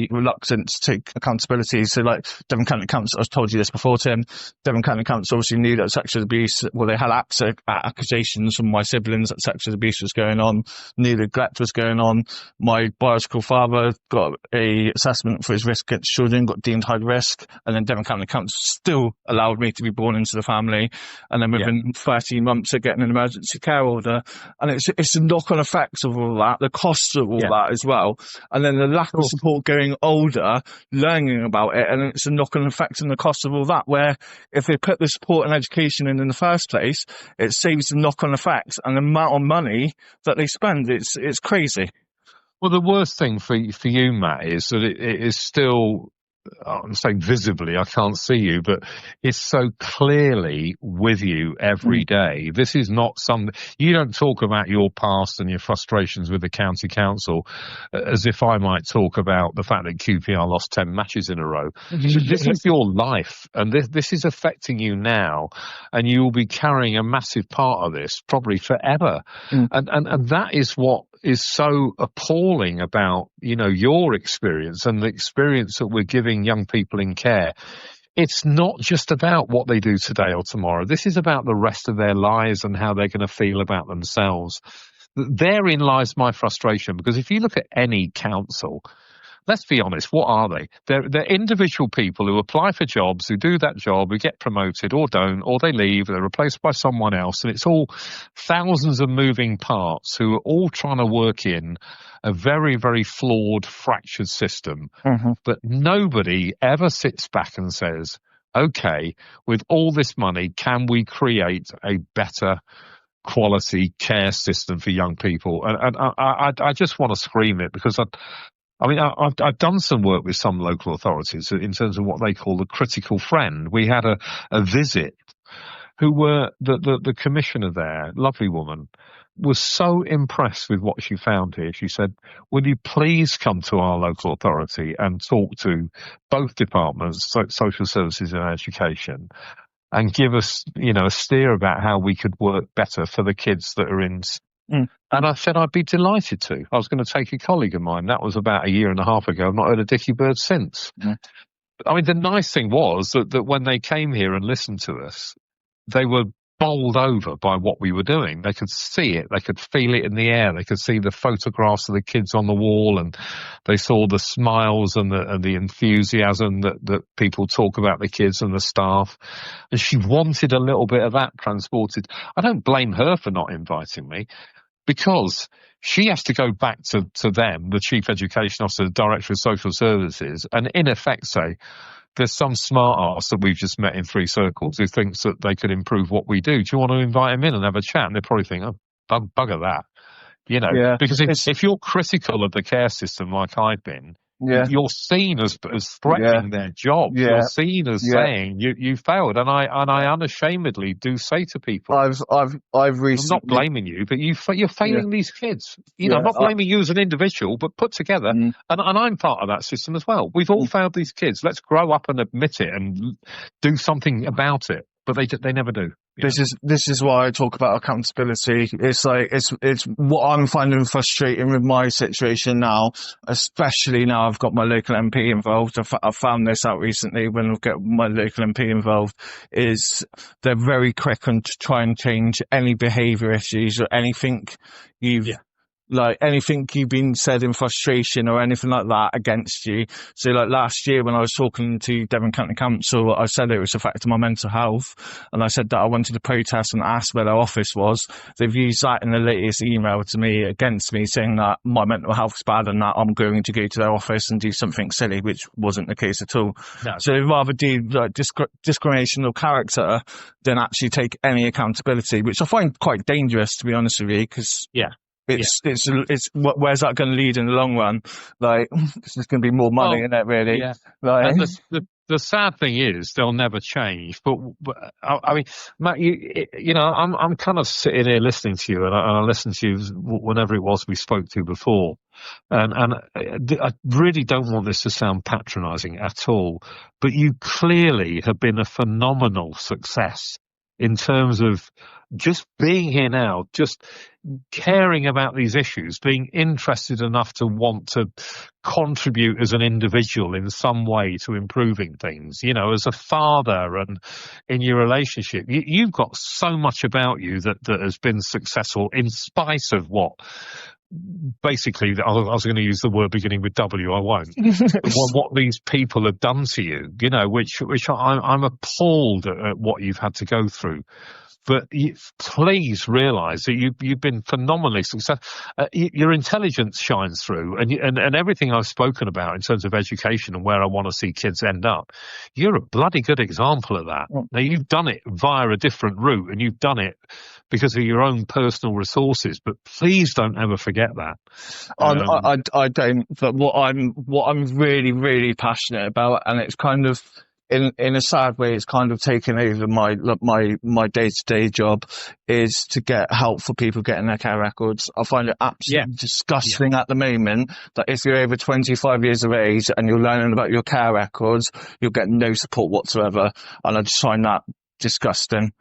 reluctant to take accountability. So like Devon County Council, I've told you this before, Tim, Devon County Council obviously knew that sexual abuse, well, they had accusations from my siblings that sexual abuse was going on, knew neglect was going on. My biological father got a assessment for his risk against children, got deemed high risk, and then Devon County Council still allowed me to be born into the family, and then within 13 months of getting an emergency care order. And it's the knock-on effects of all that, the costs of all that as well, and then the lack of support going older, learning about it, and it's a knock-on effect and the cost of all that, where if they put the support and education in the first place, it saves the knock-on effects, and the amount of money that they spend, it's crazy. Well, the worst thing for you, Matt, is that it is still, I'm saying visibly, I can't see you, but it's so clearly with you every day. This is not you don't talk about your past and your frustrations with the county council as if I might talk about the fact that QPR lost 10 matches in a row. This is your life, and this is affecting you now, and you will be carrying a massive part of this probably forever. And that is what is so appalling about, your experience and the experience that we're giving young people in care. It's not just about what they do today or tomorrow. This is about the rest of their lives and how they're going to feel about themselves. Therein lies my frustration, because if you look at any council, let's be honest, what are they? They're individual people who apply for jobs, who do that job, who get promoted or don't, or they leave, they're replaced by someone else. And it's all thousands of moving parts who are all trying to work in a very, very flawed, fractured system. But nobody ever sits back and says, okay, with all this money, can we create a better quality care system for young people? And I just want to scream it, because I've done some work with some local authorities in terms of what they call the critical friend. We had a visit who were the commissioner there, lovely woman, was so impressed with what she found here. She said, will you please come to our local authority and talk to both departments, social services and education, and give us, a steer about how we could work better for the kids that are in. And I said I'd be delighted to. I was going to take a colleague of mine. That was about a year and a half ago. I've not heard a dicky bird since. The nice thing was that when they came here and listened to us, they were bowled over by what we were doing. They could see it. They could feel it in the air. They could see the photographs of the kids on the wall, and they saw the smiles and the enthusiasm that people talk about the kids and the staff. And she wanted a little bit of that transported. I don't blame her for not inviting me, because she has to go back to them, the Chief Education Officer, the Director of Social Services, and in effect say, there's some smart arse that we've just met in three circles who thinks that they could improve what we do. Do you want to invite him in and have a chat? And they probably think, oh, bugger that. Because if you're critical of the care system like I've been, you're seen as threatening their jobs. You're seen as saying you failed, and I unashamedly do say to people, I've recently, I'm not blaming you, but you're failing these kids. I'm not blaming you as an individual, but put together, and I'm part of that system as well. We've all failed these kids. Let's grow up and admit it and do something about it. But they never do. This is why I talk about accountability. It's like it's what I'm finding frustrating with my situation now, especially now I've got my local MP involved. I found this out recently when I get my local MP involved. Is they're very quick on to try and change any behaviour issues or anything anything you've been said in frustration or anything like that against you. So like last year when I was talking to Devon County Council, I said it was affecting my mental health, and I said that I wanted to protest and ask where their office was. They've used that in the latest email to me against me, saying that my mental health's bad and that I'm going to go to their office and do something silly, which wasn't the case at all. No. So they'd rather do like discrimination of character than actually take any accountability, which I find quite dangerous, to be honest with you, because It's where's that going to lead in the long run? Like, it's just going to be more money in it, really. Yeah. Like, and the sad thing is they'll never change. But I mean, Matt, I'm kind of sitting here listening to you, and I listened to you whenever it was we spoke to before, and I really don't want this to sound patronising at all, but you clearly have been a phenomenal success in terms of just being here now, just caring about these issues, being interested enough to want to contribute as an individual in some way to improving things, as a father and in your relationship. You've got so much about you that has been successful in spite of what, basically, I was going to use the word beginning with W, I won't. what these people have done to you, which I'm appalled at what you've had to go through. But please realise that you've been phenomenally successful. Your intelligence shines through, and everything I've spoken about in terms of education and where I want to see kids end up. You're a bloody good example of that. Now, you've done it via a different route, and you've done it because of your own personal resources. But please don't ever forget that. I don't. But what I'm really, really passionate about, and it's kind of, in a sad way, it's kind of taken over my day-to-day job, is to get help for people getting their care records. I find it absolutely disgusting at the moment that if you're over 25 years of age and you're learning about your care records, you'll get no support whatsoever. And I just find that disgusting,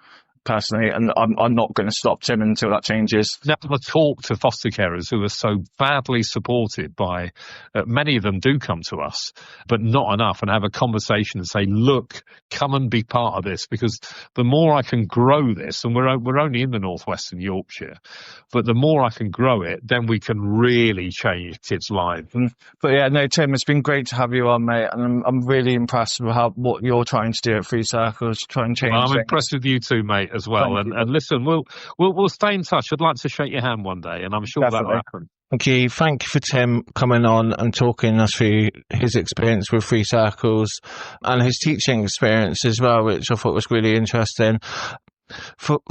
personally, and I'm not going to stop, Tim, until that changes. Now, I talk to foster carers who are so badly supported by, many of them do come to us, but not enough, and have a conversation and say, look, come and be part of this, because the more I can grow this, and we're only in the northwestern Yorkshire, but the more I can grow it, then we can really change kids' lives. But yeah, no, Tim, it's been great to have you on, mate, and I'm really impressed with what you're trying to do at Free Circles, try and change things. I'm impressed with you too, mate, as well. And listen, we'll stay in touch. I'd like to shake your hand one day, and I'm sure that will happen. Thank you for Tim coming on and talking us through his experience with Free Circles and his teaching experience as well, which I thought was really interesting.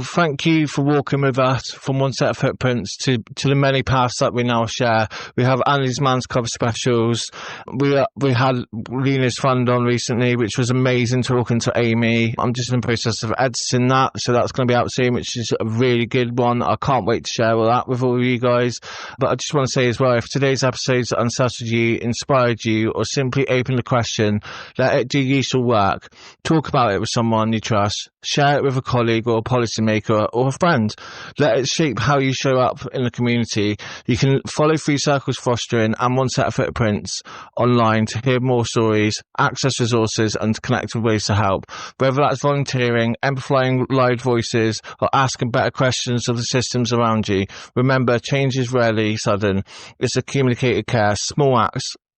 Thank you for walking with us from one set of footprints to the many paths that we now share. We have Andy's Man's Cover specials. We had Lena's Fund on recently, which was amazing, talking to Amy. I'm just in the process of editing that, so that's going to be out soon, which is a really good one. I can't wait to share all that with all of you guys. But I just want to say as well, if today's episodes unsettled you, inspired you, or simply opened a question, let it do useful work. Talk about it with someone you trust. Share it with a colleague or a policymaker or a friend. Let it shape how you show up in the community. You can follow Free Circles Fostering and One Set of Footprints online to hear more stories, access resources, and to connect with ways to help. Whether that's volunteering, amplifying loud voices, or asking better questions of the systems around you. Remember, change is rarely sudden. It's accumulated care, small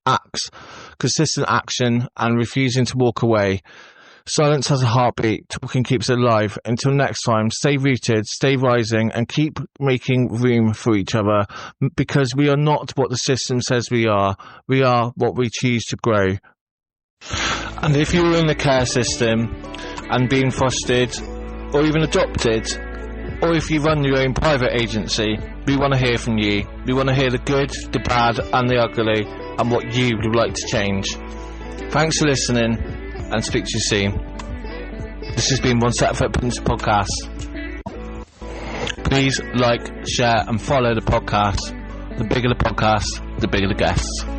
acts, consistent action, and refusing to walk away. Silence has a heartbeat. Talking keeps it alive. Until next time, stay rooted, stay rising, and keep making room for each other, because we are not what the system says we are. We are what we choose to grow. And if you're in the care system and being fostered or even adopted, or if you run your own private agency, We want to hear from you. We want to hear the good, the bad and the ugly, and what you would like to change. Thanks for listening, and speak to you soon. This has been One Set of Footprints podcast. Please like, share and follow the podcast. The bigger the podcast, the bigger the guests.